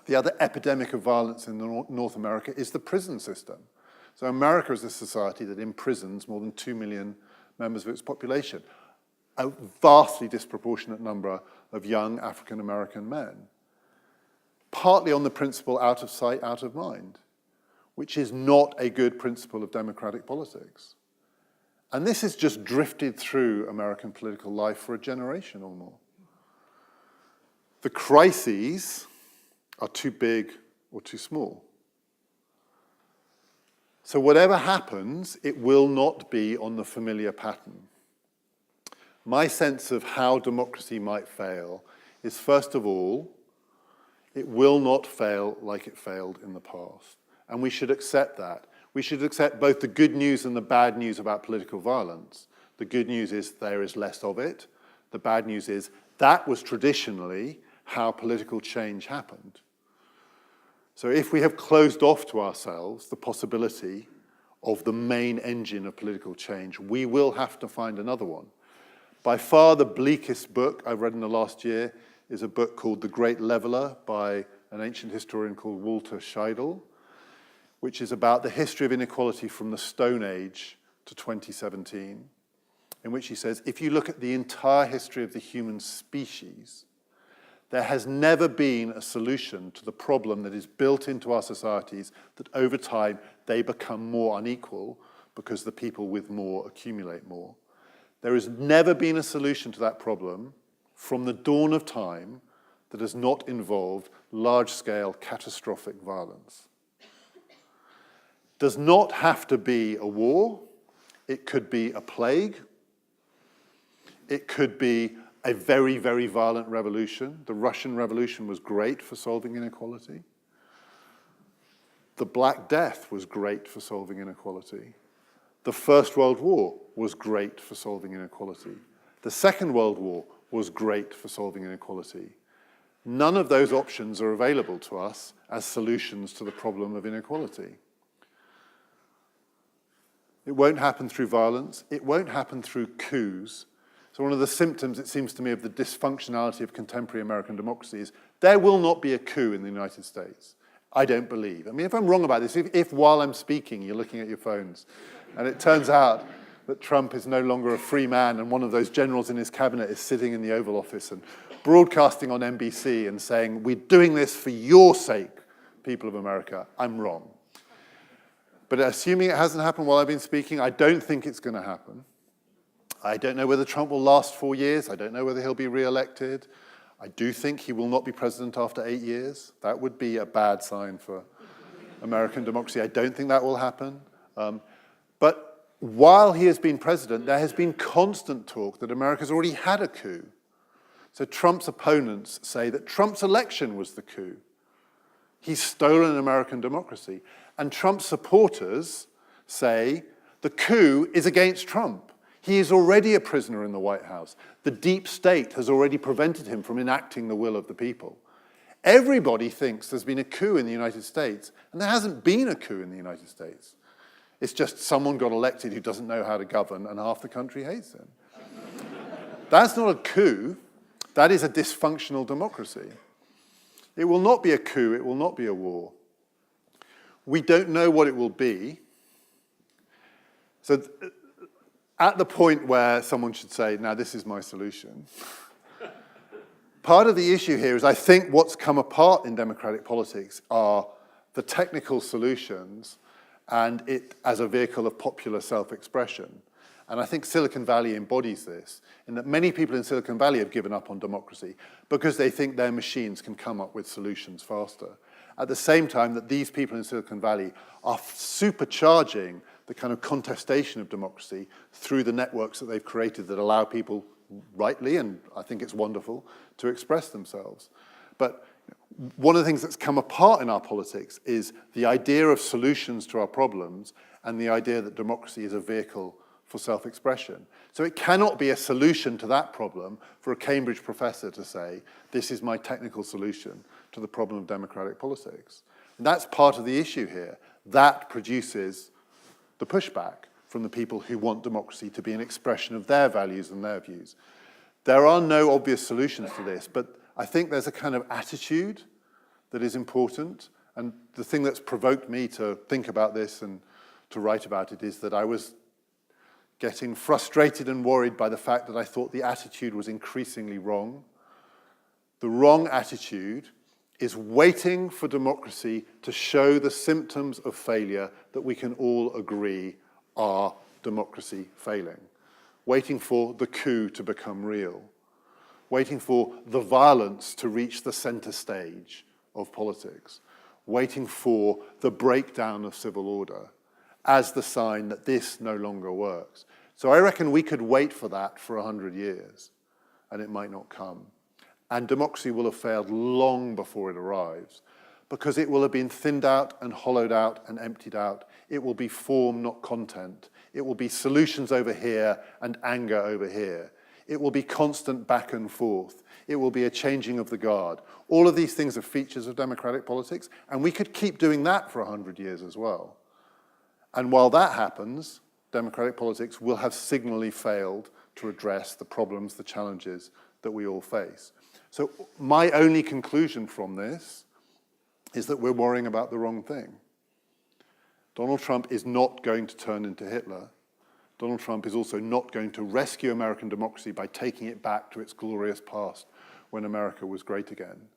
The other epidemic of violence in North America is the prison system. So America is a society that imprisons more than 2 million members of its population, a vastly disproportionate number of young African-American men, partly on the principle out of sight, out of mind, which is not a good principle of democratic politics. And this has just drifted through American political life for a generation or more. The crises are too big or too small. So whatever happens, it will not be on the familiar pattern. My sense of how democracy might fail is, first of all, it will not fail like it failed in the past. And we should accept that. We should accept both the good news and the bad news about political violence. The good news is there is less of it. The bad news is that was traditionally how political change happened. So if we have closed off to ourselves the possibility of the main engine of political change, we will have to find another one. By far the bleakest book I've read in the last year is a book called The Great Leveler by an ancient historian called Walter Scheidel, which is about the history of inequality from the Stone Age to 2017, in which he says, if you look at the entire history of the human species, there has never been a solution to the problem that is built into our societies that over time they become more unequal because the people with more accumulate more. There has never been a solution to that problem from the dawn of time that has not involved large-scale catastrophic violence. Does not have to be a war. It could be a plague. It could be a very, very violent revolution. The Russian Revolution was great for solving inequality. The Black Death was great for solving inequality. The First World War was great for solving inequality. The Second World War was great for solving inequality. None of those options are available to us as solutions to the problem of inequality. It won't happen through violence. It won't happen through coups. So one of the symptoms, it seems to me, of the dysfunctionality of contemporary American democracy is there will not be a coup in the United States. I don't believe. I mean, if I'm wrong about this, if while I'm speaking you're looking at your phones and it turns out that Trump is no longer a free man and one of those generals in his cabinet is sitting in the Oval Office and broadcasting on NBC and saying, we're doing this for your sake, people of America, I'm wrong. But assuming it hasn't happened while I've been speaking, I don't think it's going to happen. I don't know whether Trump will last 4 years. I don't know whether he'll be re-elected. I do think he will not be president after 8 years. That would be a bad sign for American democracy. I don't think that will happen. But while he has been president, there has been constant talk that America's already had a coup. So Trump's opponents say that Trump's election was the coup. He's stolen American democracy. And Trump's supporters say the coup is against Trump. He is already a prisoner in the White House. The deep state has already prevented him from enacting the will of the people. Everybody thinks there's been a coup in the United States, and there hasn't been a coup in the United States. It's just someone got elected who doesn't know how to govern, and half the country hates him. That's not a coup. That is a dysfunctional democracy. It will not be a coup. It will not be a war. We don't know what it will be. So at the point where someone should say, now this is my solution, part of the issue here is I think what's come apart in democratic politics are the technical solutions and it as a vehicle of popular self-expression. And I think Silicon Valley embodies this, in that many people in Silicon Valley have given up on democracy because they think their machines can come up with solutions faster. At the same time that these people in Silicon Valley are supercharging the kind of contestation of democracy through the networks that they've created that allow people, rightly, and I think it's wonderful, to express themselves. But one of the things that's come apart in our politics is the idea of solutions to our problems and the idea that democracy is a vehicle for self-expression. So it cannot be a solution to that problem for a Cambridge professor to say, this is my technical solution to the problem of democratic politics. And that's part of the issue here. That produces the pushback from the people who want democracy to be an expression of their values and their views. There are no obvious solutions to this, but I think there's a kind of attitude that is important. And the thing that's provoked me to think about this and to write about it is that I was getting frustrated and worried by the fact that I thought the attitude was increasingly wrong. The wrong attitude is waiting for democracy to show the symptoms of failure that we can all agree are democracy failing. Waiting for the coup to become real. Waiting for the violence to reach the center stage of politics. Waiting for the breakdown of civil order as the sign that this no longer works. So I reckon we could wait for that for 100 years, and it might not come. And democracy will have failed long before it arrives, because it will have been thinned out and hollowed out and emptied out. It will be form, not content. It will be solutions over here and anger over here. It will be constant back and forth. It will be a changing of the guard. All of these things are features of democratic politics, and we could keep doing that for 100 years as well. And while that happens, democratic politics will have signally failed to address the problems, the challenges that we all face. So my only conclusion from this is that we're worrying about the wrong thing. Donald Trump is not going to turn into Hitler. Donald Trump is also not going to rescue American democracy by taking it back to its glorious past when America was great again.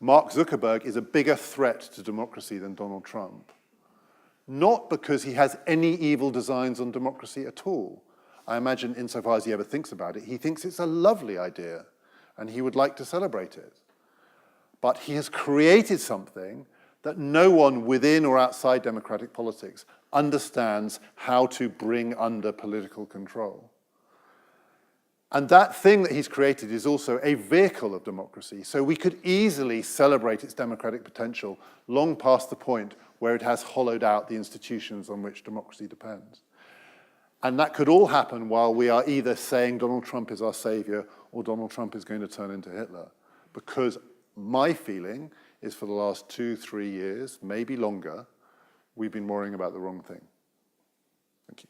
Mark Zuckerberg is a bigger threat to democracy than Donald Trump. Not because he has any evil designs on democracy at all. I imagine, insofar as he ever thinks about it, he thinks it's a lovely idea, and he would like to celebrate it. But he has created something that no one within or outside democratic politics understands how to bring under political control. And that thing that he's created is also a vehicle of democracy. So we could easily celebrate its democratic potential long past the point where it has hollowed out the institutions on which democracy depends. And that could all happen while we are either saying Donald Trump is our savior or Donald Trump is going to turn into Hitler. Because my feeling is for the last 2-3 years, maybe longer, we've been worrying about the wrong thing. Thank you.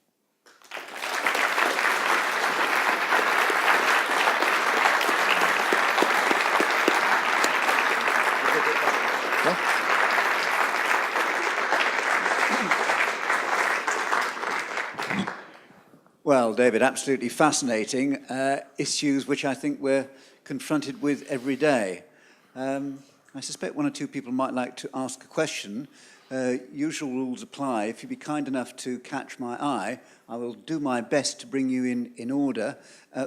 Well, David, absolutely fascinating issues which I think we're confronted with every day. I suspect one or two people might like to ask a question. Usual rules apply. If you'd be kind enough to catch my eye, I will do my best to bring you in order.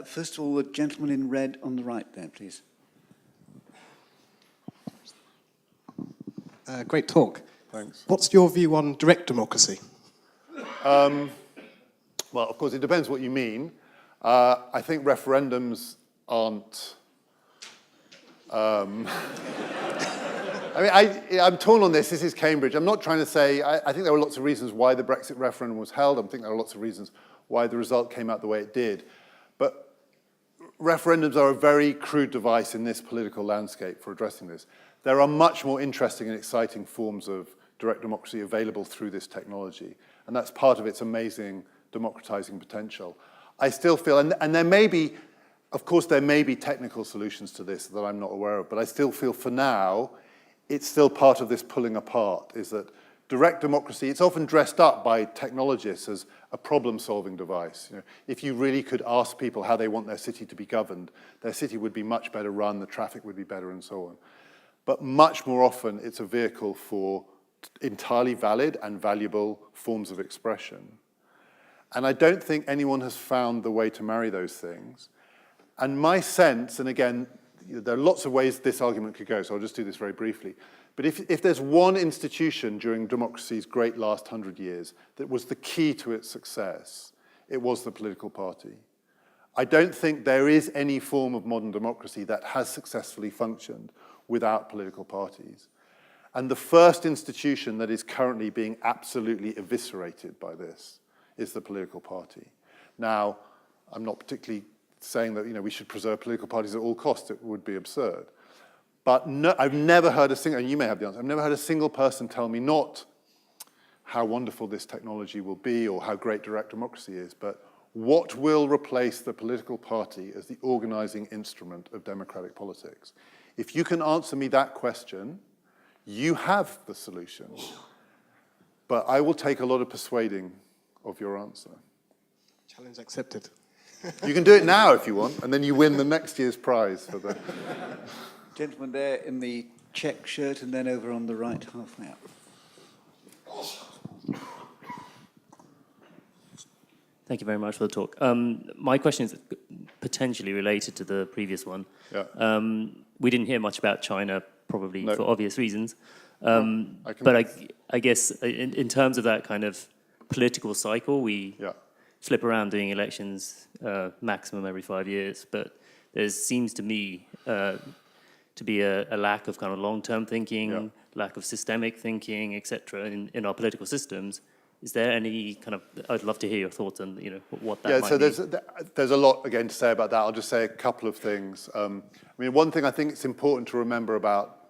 First of all, the gentleman in red on the right there, please. Great talk. Thanks. What's your view on direct democracy? Well, of course, it depends what you mean. I think referendums aren't... I'm torn on this. This is Cambridge. I'm not trying to say... I think there were lots of reasons why the Brexit referendum was held. I think there are lots of reasons why the result came out the way it did. But referendums are a very crude device in this political landscape for addressing this. There are much more interesting and exciting forms of direct democracy available through this technology. And that's part of its amazing democratizing potential. I still feel, and there may be, of course, there may be technical solutions to this that I'm not aware of, but I still feel for now, it's still part of this pulling apart, is that direct democracy, it's often dressed up by technologists as a problem-solving device. You know, if you really could ask people how they want their city to be governed, their city would be much better run, the traffic would be better, and so on. But much more often, it's a vehicle for entirely valid and valuable forms of expression. And I don't think anyone has found the way to marry those things. And my sense, and again, there are lots of ways this argument could go, so I'll just do this very briefly. But if there's one institution during democracy's great last 100 years that was the key to its success, it was the political party. I don't think there is any form of modern democracy that has successfully functioned without political parties. And the first institution that is currently being absolutely eviscerated by this is the political party. Now, I'm not particularly saying that we should preserve political parties at all costs. It would be absurd. But no, I've never heard a single, and you may have the answer, I've never heard a single person tell me not how wonderful this technology will be or how great direct democracy is, but what will replace the political party as the organizing instrument of democratic politics? If you can answer me that question, you have the solution. But I will take a lot of persuading of your answer. Challenge accepted. You can do it now if you want, and then you win the next year's prize for the... Gentleman there in the check shirt and then over on the right halfway up. Thank you very much for the talk. My question is potentially related to the previous one. Yeah. We didn't hear much about China, probably No. for obvious reasons. I guess in terms of that kind of political cycle, we Yeah. flip around doing elections maximum every 5 years, but there seems to me to be a lack of kind of long-term thinking, Yeah. lack of systemic thinking, etc. in our political systems. Is there any kind of, I'd love to hear your thoughts on, what that might so mean. there's a lot, again, to say about that. I'll just say a couple of things. One thing I think it's important to remember about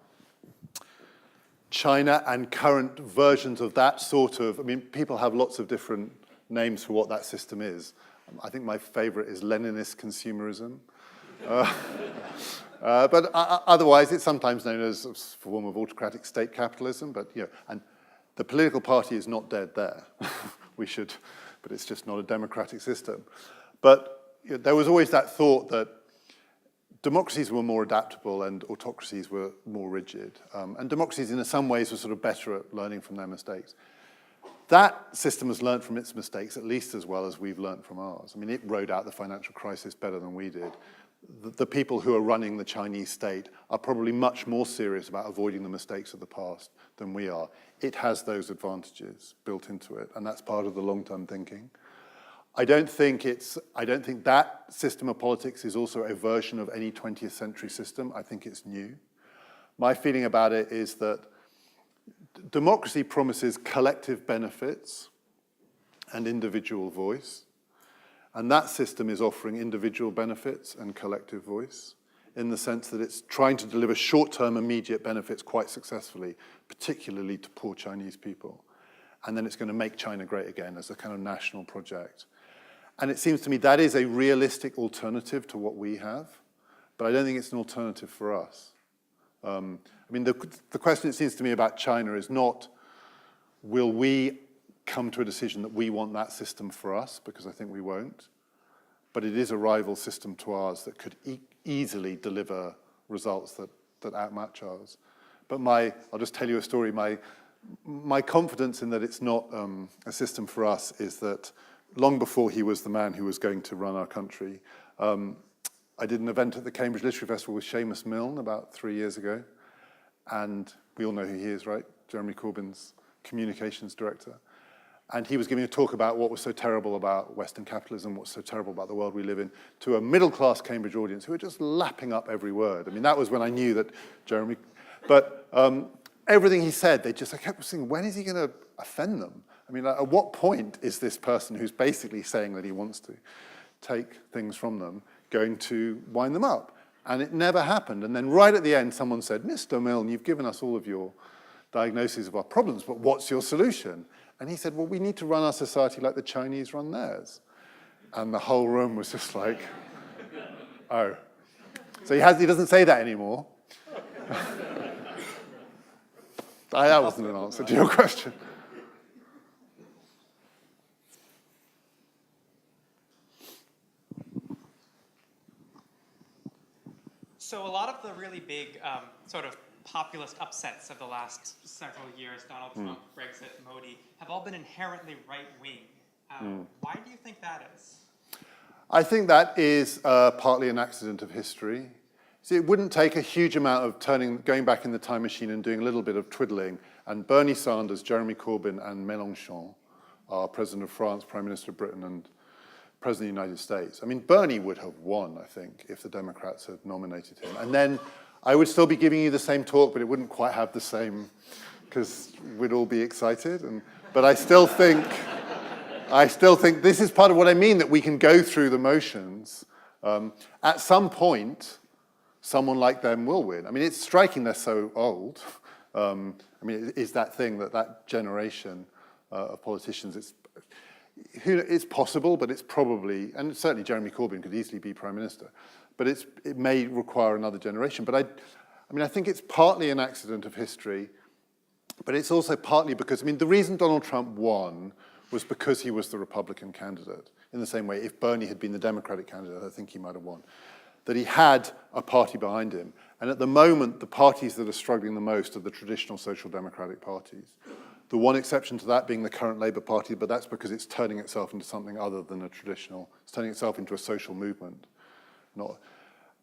China and current versions of that sort of, people have lots of different names for what that system is. I think my favorite is Leninist consumerism. But otherwise, it's sometimes known as a form of autocratic state capitalism, but, and the political party is not dead there. But it's just not a democratic system. But there was always that thought that democracies were more adaptable and autocracies were more rigid. And democracies, in some ways, were sort of better at learning from their mistakes. That system has learned from its mistakes at least as well as we've learned from ours. It rode out the financial crisis better than we did. The people who are running the Chinese state are probably much more serious about avoiding the mistakes of the past than we are. It has those advantages built into it, and that's part of the long-term thinking. I don't think that system of politics is also a version of any 20th century system. I think it's new. My feeling about it is that democracy promises collective benefits and individual voice. And that system is offering individual benefits and collective voice in the sense that it's trying to deliver short-term immediate benefits quite successfully, particularly to poor Chinese people. And then it's going to make China great again as a kind of national project. And it seems to me that is a realistic alternative to what we have, but I don't think it's an alternative for us. The question, it seems to me, about China is not, will we come to a decision that we want that system for us, because I think we won't, but it is a rival system to ours that could easily deliver results that outmatch ours. But I'll just tell you a story. My confidence in that it's not a system for us is that long before he was the man who was going to run our country, I did an event at the Cambridge Literary Festival with Seamus Milne about 3 years ago, and we all know who he is, right? Jeremy Corbyn's communications director. And he was giving a talk about what was so terrible about Western capitalism, what's so terrible about the world we live in, to a middle-class Cambridge audience who were just lapping up every word. That was when I knew that Jeremy... But everything he said, I kept saying, when is he going to offend them? At what point is this person who's basically saying that he wants to take things from them going to wind them up? And it never happened. And then right at the end, someone said, Mr. Milne, you've given us all of your diagnoses of our problems, but what's your solution? And he said, well, we need to run our society like the Chinese run theirs. And the whole room was just like, oh. So he doesn't say that anymore. That wasn't an answer to your question. So a lot of the really big sort of populist upsets of the last several years, Donald Trump, Brexit, Modi, have all been inherently right-wing. Why do you think that is? I think that is partly an accident of history. See, it wouldn't take a huge amount of going back in the time machine and doing a little bit of twiddling, and Bernie Sanders, Jeremy Corbyn, and Mélenchon, our President of France, Prime Minister of Britain, and President of the United States. Bernie would have won, I think, if the Democrats had nominated him. And then I would still be giving you the same talk, but it wouldn't quite have the same, because we'd all be excited. But I still think, I still think this is part of what I mean, that we can go through the motions. At some point, someone like them will win. I mean, it's striking they're so old. I mean, it is that thing that generation of politicians, it's possible, but it's probably, and certainly Jeremy Corbyn could easily be Prime Minister, but it may require another generation. But I mean, I think it's partly an accident of history, but it's also partly because, I mean, the reason Donald Trump won was because he was the Republican candidate. In the same way, if Bernie had been the Democratic candidate, I think he might have won. That he had a party behind him. And at the moment, the parties that are struggling the most are the traditional social democratic parties. The one exception to that being the current Labour Party, but that's because it's turning itself into something other than a traditional, it's turning itself into a social movement.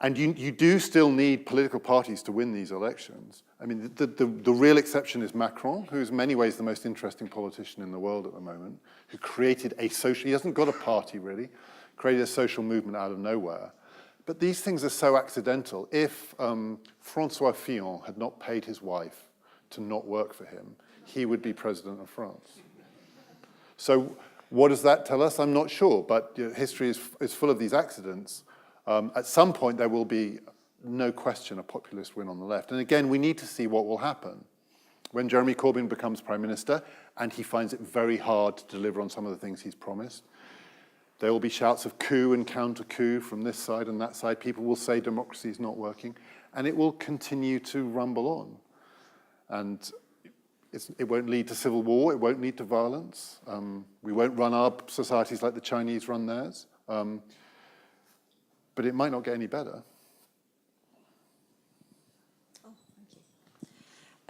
And you do still need political parties to win these elections. I mean, the real exception is Macron, who's in many ways the most interesting politician in the world at the moment, who created he hasn't got a party really, created a social movement out of nowhere. But these things are so accidental. If François Fillon had not paid his wife to not work for him, he would be president of France. So what does that tell us? I'm not sure, but history is full of these accidents. At some point, there will be, no question, a populist win on the left. And again, we need to see what will happen. When Jeremy Corbyn becomes Prime Minister, and he finds it very hard to deliver on some of the things he's promised, there will be shouts of coup and counter-coup from this side and that side. People will say democracy is not working, and it will continue to rumble on. And it won't lead to civil war, it won't lead to violence. We won't run our societies like the Chinese run theirs. But it might not get any better. Oh, thank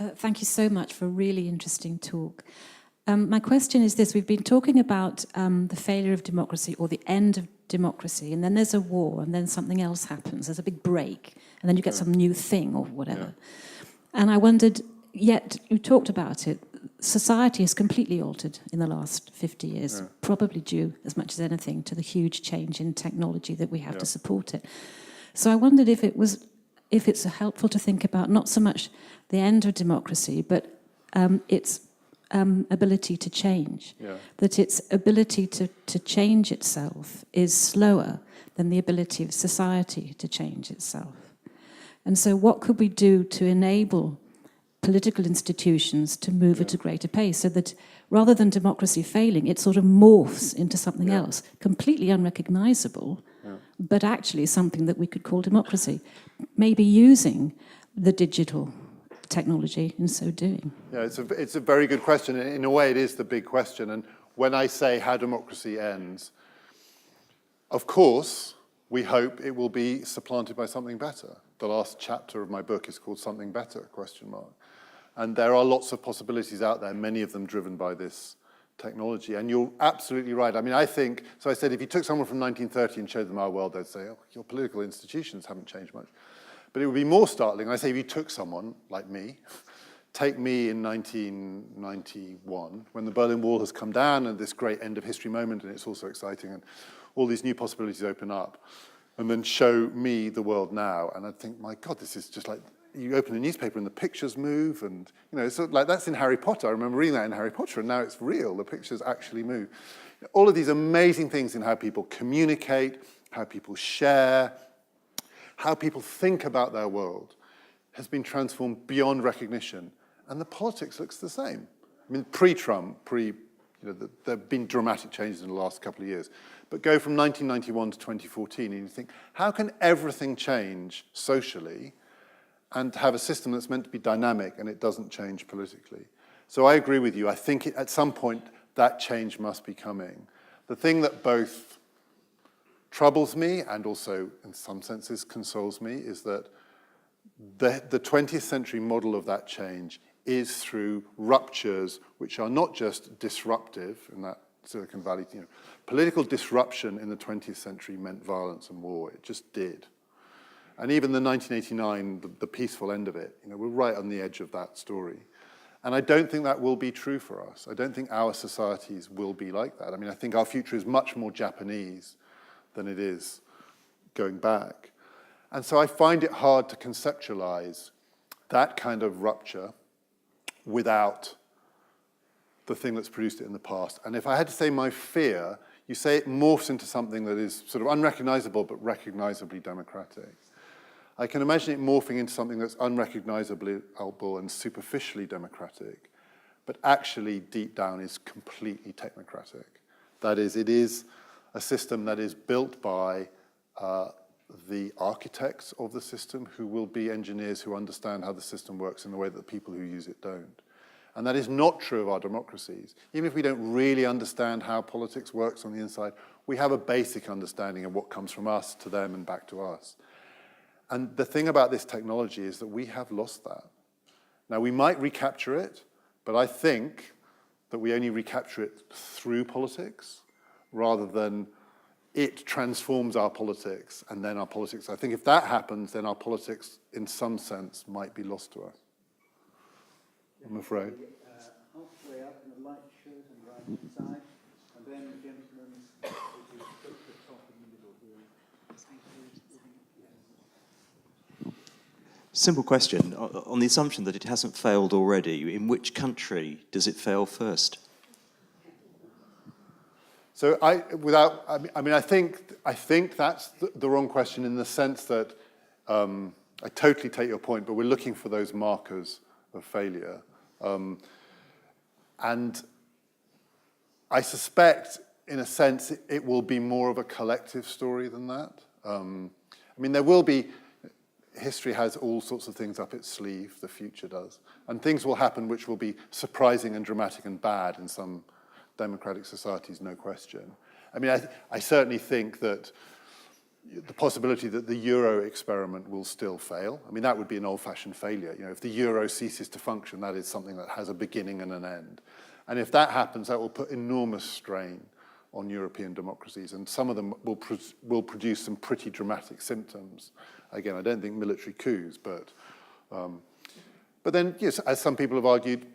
you. Thank you so much for a really interesting talk. My question is this: we've been talking about the failure of democracy or the end of democracy, and then there's a war, and then something else happens. There's a big break, and then you get some new thing or whatever. Yeah. And I wondered, yet you talked about it, society has completely altered in the last 50 years, probably due as much as anything to the huge change in technology that we have to support it. So I wondered if it's helpful to think about not so much the end of democracy, but its ability to change, that its ability to change itself is slower than the ability of society to change itself. And so what could we do to enable political institutions to move at a greater pace, so that rather than democracy failing, it sort of morphs into something else, completely unrecognizable, but actually something that we could call democracy, maybe using the digital technology in so doing? Yeah, it's a very good question. In a way, it is the big question. And when I say how democracy ends, of course, we hope it will be supplanted by something better. The last chapter of my book is called Something Better, ? And there are lots of possibilities out there, many of them driven by this technology. And you're absolutely right. I mean, I think, so I said, if you took someone from 1930 and showed them our world, they'd say, oh, your political institutions haven't changed much. But it would be more startling, I say, if you took someone like me, take me in 1991, when the Berlin Wall has come down and this great end of history moment, and it's also exciting, and all these new possibilities open up, and then show me the world now, and I'd think, my God, this is just like, you open a newspaper and the pictures move, and it's like that's in Harry Potter. I remember reading that in Harry Potter, and now it's real. The pictures actually move. All of these amazing things in how people communicate, how people share, how people think about their world has been transformed beyond recognition, and the politics looks the same. I mean, pre-Trump, there have been dramatic changes in the last couple of years, but go from 1991 to 2014, and you think, how can everything change socially and have a system that's meant to be dynamic and it doesn't change politically? So I agree with you. I think at some point that change must be coming. The thing that both troubles me and also in some senses consoles me is that the 20th century model of that change is through ruptures which are not just disruptive in that Silicon Valley, political disruption in the 20th century meant violence and war. It just did. And even the 1989, the peaceful end of it, we're right on the edge of that story. And I don't think that will be true for us. I don't think our societies will be like that. I mean, I think our future is much more Japanese than it is going back. And so I find it hard to conceptualize that kind of rupture without the thing that's produced it in the past. And if I had to say my fear, you say it morphs into something that is sort of unrecognizable but recognizably democratic. I can imagine it morphing into something that's unrecognizable and superficially democratic, but actually deep down is completely technocratic. That is, it is a system that is built by the architects of the system, who will be engineers who understand how the system works in the way that the people who use it don't. And that is not true of our democracies. Even if we don't really understand how politics works on the inside, we have a basic understanding of what comes from us to them and back to us. And the thing about this technology is that we have lost that. Now, we might recapture it, but I think that we only recapture it through politics rather than it transforms our politics and then our politics. I think if that happens, then our politics, in some sense, might be lost to us. I'm afraid. Halfway up in the light shirt and right-hand side, and then the gentleman, which is at the top in the middle here. Simple question. On the assumption that it hasn't failed already, in which country does it fail first? So I think that's the wrong question in the sense that I totally take your point, but we're looking for those markers of failure. And I suspect, in a sense, it will be more of a collective story than that. There will be, history has all sorts of things up its sleeve, the future does. And things will happen which will be surprising and dramatic and bad in some democratic societies, no question. I certainly think that the possibility that the euro experiment will still fail. That would be an old-fashioned failure. If the euro ceases to function, that is something that has a beginning and an end. And if that happens, that will put enormous strain on European democracies, and some of them will produce some pretty dramatic symptoms. Again, I don't think military coups, but then, yes, as some people have argued,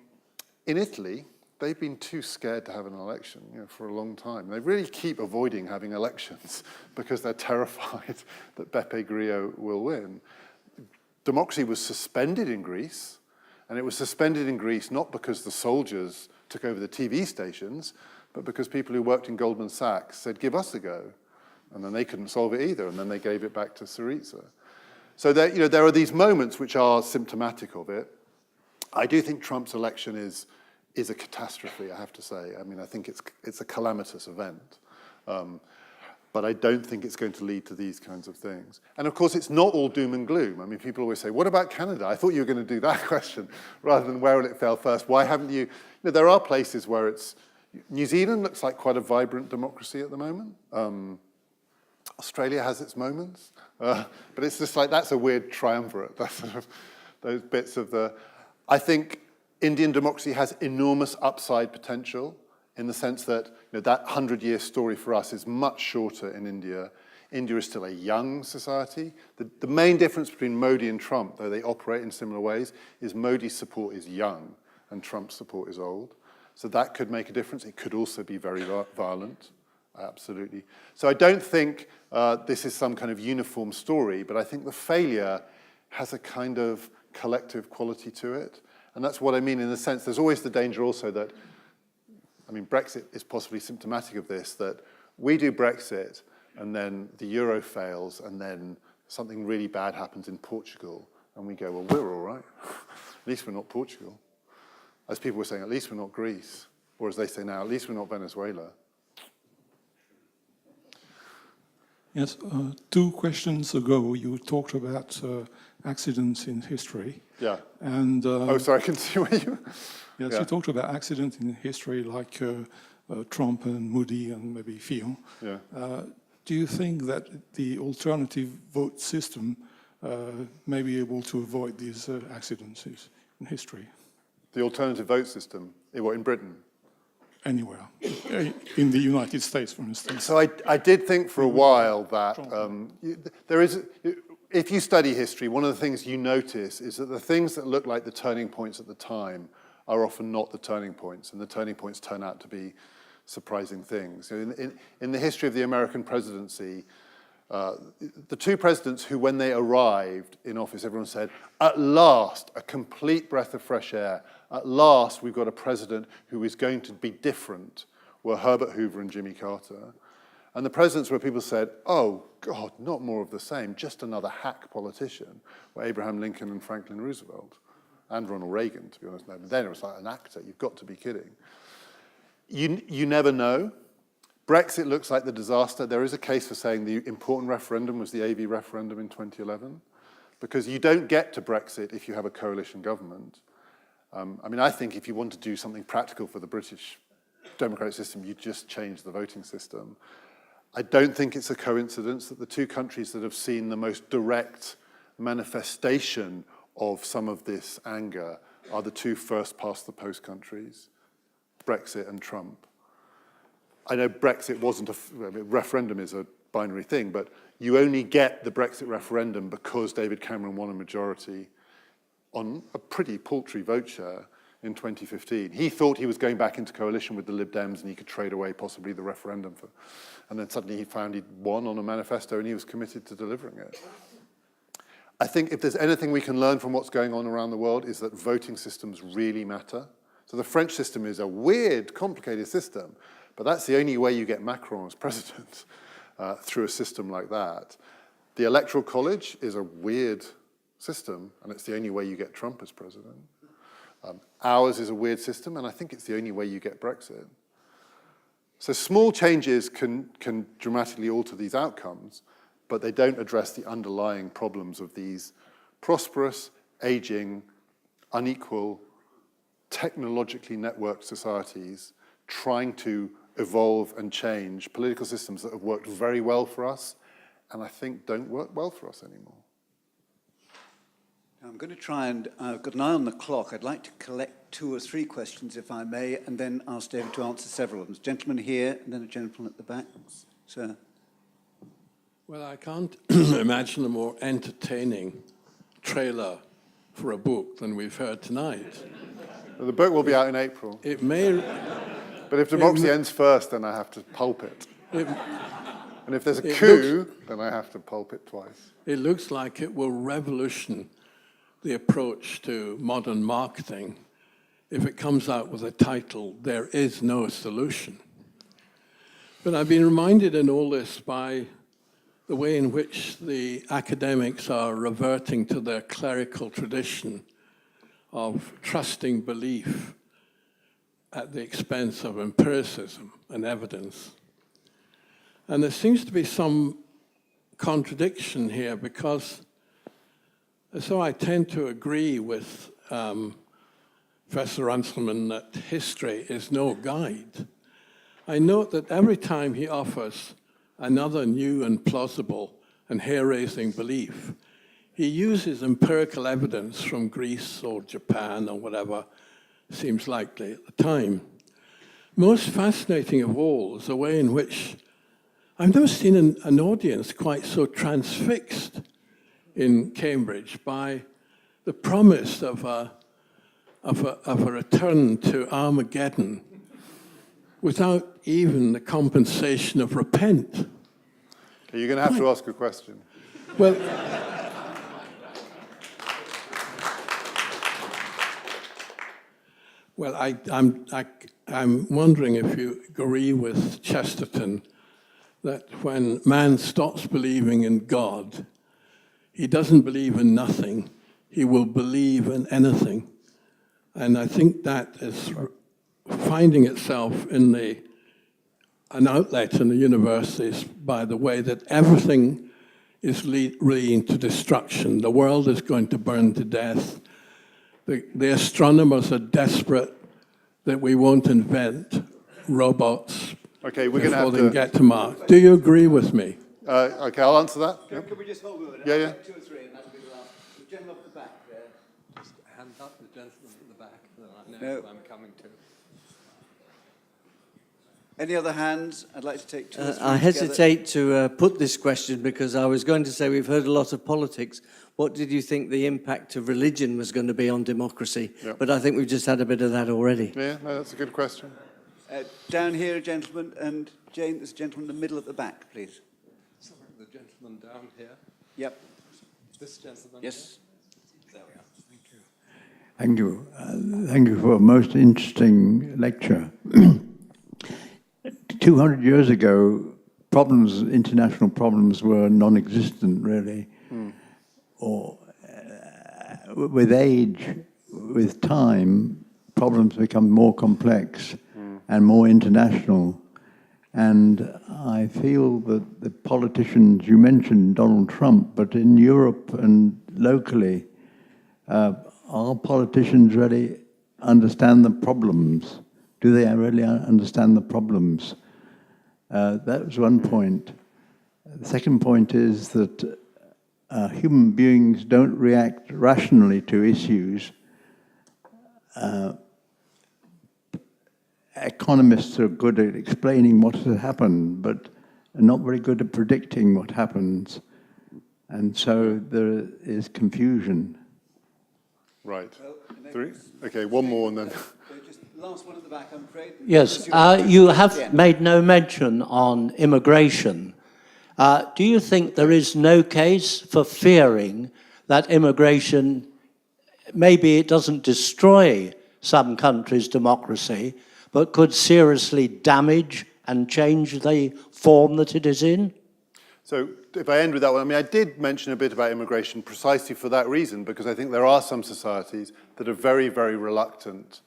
in Italy, they've been too scared to have an election, for a long time. They really keep avoiding having elections because they're terrified that Beppe Grillo will win. Democracy was suspended in Greece, and it was suspended in Greece not because the soldiers took over the TV stations, but because people who worked in Goldman Sachs said, give us a go. And then they couldn't solve it either, and then they gave it back to Syriza. So there are these moments which are symptomatic of it. I do think Trump's election is a catastrophe, I have to say. I think it's a calamitous event. But I don't think it's going to lead to these kinds of things. And of course, it's not all doom and gloom. People always say, what about Canada? I thought you were going to do that question, rather than where will it fail first? Why haven't you? There are places where it's, New Zealand looks like quite a vibrant democracy at the moment. Australia has its moments. But it's just like, that's a weird triumvirate. That's sort of those bits of the, I think Indian democracy has enormous upside potential, in the sense that that 100-year story for us is much shorter in India. India is still a young society. The main difference between Modi and Trump, though they operate in similar ways, is Modi's support is young and Trump's support is old. So that could make a difference. It could also be very violent, absolutely. So I don't think this is some kind of uniform story, but I think the failure has a kind of collective quality to it. And that's what I mean in the sense, there's always the danger also that, Brexit is possibly symptomatic of this, that we do Brexit and then the euro fails and then something really bad happens in Portugal and we go, well, we're all right. At least we're not Portugal. As people were saying, at least we're not Greece. Or as they say now, at least we're not Venezuela. Yes, 2 questions ago you talked about accidents in history. Yeah. And oh, sorry, I can see where you... Yes, yeah. You talked about accidents in history like Trump and Moody and maybe Fillon. Yeah. Do you think that the alternative vote system may be able to avoid these accidents in history? The alternative vote system, in Britain? Anywhere. In the United States, for instance. So I did think for a while that there is... If you study history, one of the things you notice is that the things that look like the turning points at the time are often not the turning points, and the turning points turn out to be surprising things. In the history of the American presidency, The two presidents who, when they arrived in office, everyone said, at last, a complete breath of fresh air. At last, we've got a president who is going to be different, were Herbert Hoover and Jimmy Carter. And the presidents where people said, oh, God, not more of the same, just another hack politician, were Abraham Lincoln and Franklin Roosevelt, and Ronald Reagan, to be honest. But then it was like an actor, you've got to be kidding. You never know. Brexit looks like the disaster. There is a case for saying the important referendum was the AV referendum in 2011, because you don't get to Brexit if you have a coalition government. I mean, I think if you want to do something practical for the British democratic system, you just change the voting system. I don't think it's a coincidence that the two countries that have seen the most direct manifestation of some of this anger are the two first past the post countries, Brexit and Trump. I know Brexit wasn't referendum is a binary thing, but you only get the Brexit referendum because David Cameron won a majority on a pretty paltry vote share in 2015. He thought he was going back into coalition with the Lib Dems and he could trade away possibly the referendum for, and then suddenly he found he'd won on a manifesto and he was committed to delivering it. I think if there's anything we can learn from what's going on around the world is that voting systems really matter. So the French system is a weird, complicated system, but that's the only way you get Macron as president, through a system like that. The Electoral College is a weird system, and it's the only way you get Trump as president. Ours is a weird system, and I think it's the only way you get Brexit. So small changes can dramatically alter these outcomes, but they don't address the underlying problems of these prosperous, aging, unequal, technologically networked societies trying to evolve and change political systems that have worked very well for us, and I think don't work well for us anymore. I'm going to try and, I've got an eye on the clock. I'd like to collect 2 or 3 questions, if I may, and then ask David to answer several of them. Gentleman here, and then a gentleman at the back. Sir. Well, I can't imagine a more entertaining trailer for a book than we've heard tonight. The book will be out in April. It may... But if democracy ends first, then I have to pulp it. And if there's a coup, then I have to pulp it twice. It looks like it will revolution the approach to modern marketing if it comes out with a title, There Is No Solution. But I've been reminded in all this by the way in which the academics are reverting to their clerical tradition of trusting belief at the expense of empiricism and evidence. And there seems to be some contradiction here because, so I tend to agree with Professor Runciman that history is no guide. I note that every time he offers another new and plausible and hair-raising belief, he uses empirical evidence from Greece or Japan or whatever seems likely at the time. Most fascinating of all is the way in which I've never seen an audience quite so transfixed in Cambridge by the promise of a return to Armageddon without even the compensation of repent. Okay, you're going to have to ask a question. Well, well, I'm wondering if you agree with Chesterton that when man stops believing in God, he doesn't believe in nothing, he will believe in anything. And I think that is finding itself in an outlet in the universities by the way that everything is leading to destruction. The world is going to burn to death. The astronomers are desperate that we won't invent robots before they get to Mars. Do you agree with me? Okay, I'll answer that. Yep. Could we just hold on? Yeah, yeah. 2 or 3, and that'll be the last. The gentleman at the back there. Just hand up the gentleman at the back, then I know No. who I'm coming to. Any other hands? I'd like to take 2 or 3 I together. hesitate to put this question because I was going to say we've heard a lot of politics. What did you think the impact of religion was going to be on democracy? Yep. But I think we've just had a bit of that already. Yeah, no, that's a good question. Down here, a gentleman, and Jane, there's a gentleman in the middle at the back, please. Sorry, the gentleman gentleman down here. Yep. This gentleman. Yes. Here. There we are. Thank you. Thank you for a most interesting lecture. 200 years ago, international problems were non-existent, really. Or with age, with time, problems become more complex and more international. And I feel that the politicians, you mentioned Donald Trump, but in Europe and locally, are politicians really understand the problems? Do they really understand the problems? That was one point. The second point is that human beings don't react rationally to issues. Economists are good at explaining what has happened, but are not very good at predicting what happens. And so there is confusion. Right. Three? Okay, one more and then... Just last one at the back, I'm afraid. Yes, you have made no mention on immigration. Do you think there is no case for fearing that immigration, maybe it doesn't destroy some countries' democracy, but could seriously damage and change the form that it is in? So if I end with that one, I mean, I did mention a bit about immigration precisely for that reason, because I think there are some societies that are very, very reluctant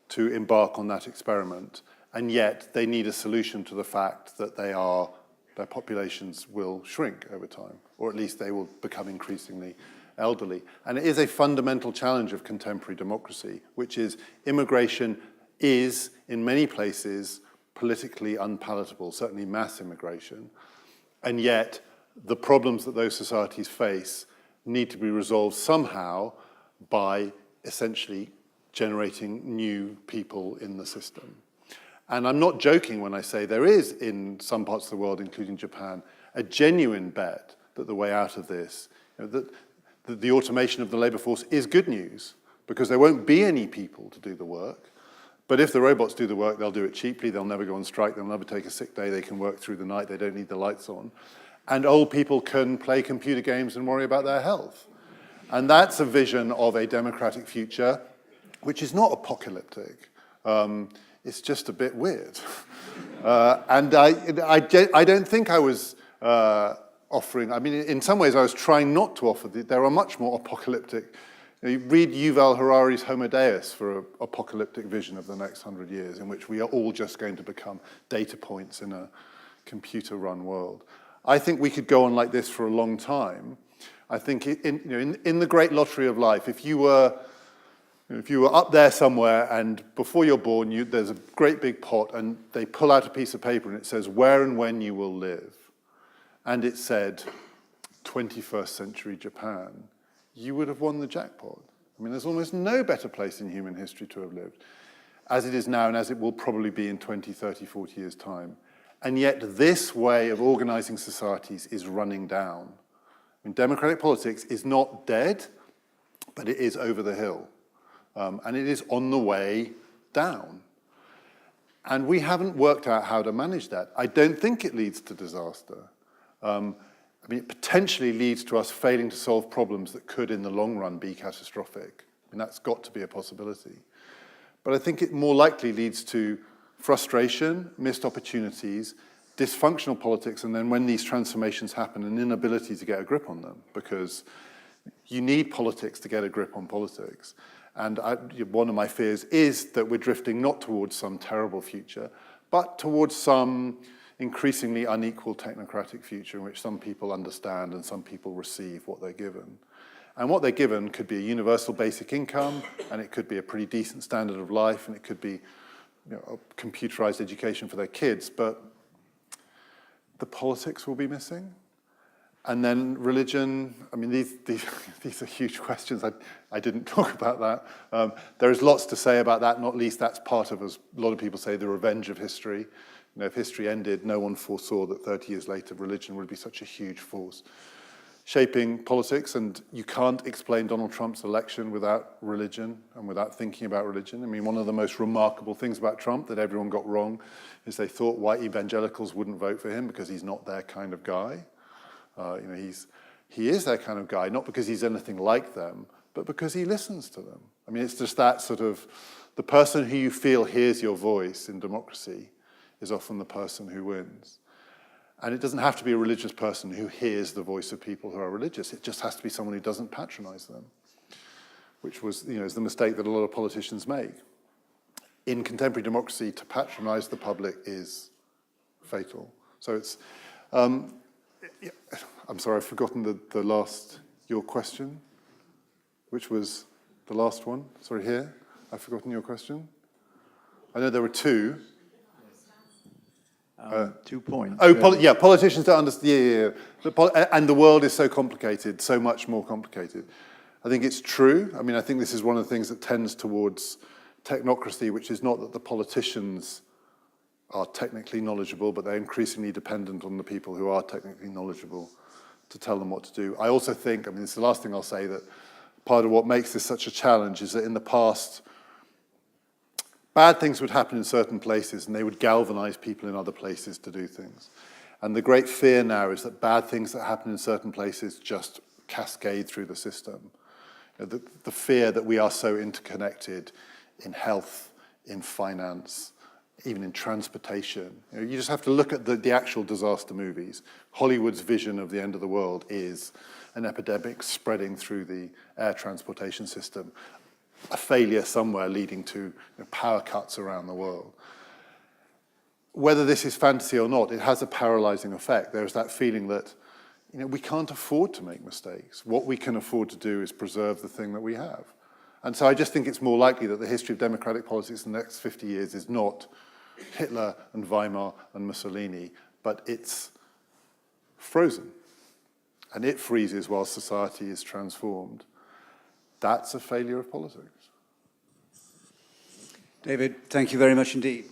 to embark on that experiment, and yet they need a solution to the fact that their populations will shrink over time, or at least they will become increasingly elderly. And it is a fundamental challenge of contemporary democracy, which is immigration is, in many places, politically unpalatable, certainly mass immigration, and yet the problems that those societies face need to be resolved somehow by essentially generating new people in the system. And I'm not joking when I say there is, in some parts of the world, including Japan, a genuine bet that the way out of this, that the automation of the labor force is good news, because there won't be any people to do the work. But if the robots do the work, they'll do it cheaply, they'll never go on strike, they'll never take a sick day, they can work through the night, they don't need the lights on. And old people can play computer games and worry about their health. And that's a vision of a democratic future, which is not apocalyptic. It's just a bit weird. And I don't think I was offering, I mean, in some ways I was trying not to offer, there are much more apocalyptic. You read Yuval Harari's Homo Deus for an apocalyptic vision of the next 100 years in which we are all just going to become data points in a computer-run world. I think we could go on like this for a long time. I think in the great lottery of life, if you were up there somewhere and before you're born, there's a great big pot and they pull out a piece of paper and it says where and when you will live. And it said 21st century Japan. You would have won the jackpot. I mean, there's almost no better place in human history to have lived, as it is now and as it will probably be in 20, 30, 40 years' time. And yet this way of organizing societies is running down. I mean, democratic politics is not dead, but it is over the hill. And it is on the way down. And we haven't worked out how to manage that. I don't think it leads to disaster. I mean, it potentially leads to us failing to solve problems that could, in the long run, be catastrophic. I mean, that's got to be a possibility. But I think it more likely leads to frustration, missed opportunities, dysfunctional politics, and then when these transformations happen, an inability to get a grip on them, because you need politics to get a grip on politics. And one of my fears is that we're drifting not towards some terrible future, but towards some increasingly unequal technocratic future in which some people understand and some people receive what they're given. And what they're given could be a universal basic income, and it could be a pretty decent standard of life, and it could be a computerized education for their kids, but the politics will be missing. And then religion, I mean, these are huge questions. I didn't talk about that. There is lots to say about that, not least that's part of, as a lot of people say, the revenge of history. You know, if history ended, no one foresaw that 30 years later religion would be such a huge force shaping politics, and you can't explain Donald Trump's election without religion and without thinking about religion. I mean, one of the most remarkable things about Trump that everyone got wrong is they thought white evangelicals wouldn't vote for him because he's not their kind of guy. He is that kind of guy, not because he's anything like them, but because he listens to them. I mean, it's just that sort of, the person who you feel hears your voice in democracy is often the person who wins. And it doesn't have to be a religious person who hears the voice of people who are religious. It just has to be someone who doesn't patronize them, which was, is the mistake that a lot of politicians make. In contemporary democracy, to patronize the public is fatal. So it's, I'm sorry, I've forgotten your question, which was the last one. Sorry, here. I've forgotten your question. I know there were two. 2 points. Politicians don't understand. And the world is so complicated, so much more complicated. I think it's true. I mean, I think this is one of the things that tends towards technocracy, which is not that the politicians are technically knowledgeable, but they're increasingly dependent on the people who are technically knowledgeable to tell them what to do. I also think, I mean, it's the last thing I'll say, that part of what makes this such a challenge is that in the past, bad things would happen in certain places and they would galvanize people in other places to do things. And the great fear now is that bad things that happen in certain places just cascade through the system. The fear that we are so interconnected in health, in finance, even in transportation. You just have to look at the actual disaster movies. Hollywood's vision of the end of the world is an epidemic spreading through the air transportation system, a failure somewhere leading to power cuts around the world. Whether this is fantasy or not, it has a paralyzing effect. There's that feeling that we can't afford to make mistakes. What we can afford to do is preserve the thing that we have. And so I just think it's more likely that the history of democratic politics in the next 50 years is not Hitler and Weimar and Mussolini, but it's frozen. And it freezes while society is transformed. That's a failure of politics. David, thank you very much indeed.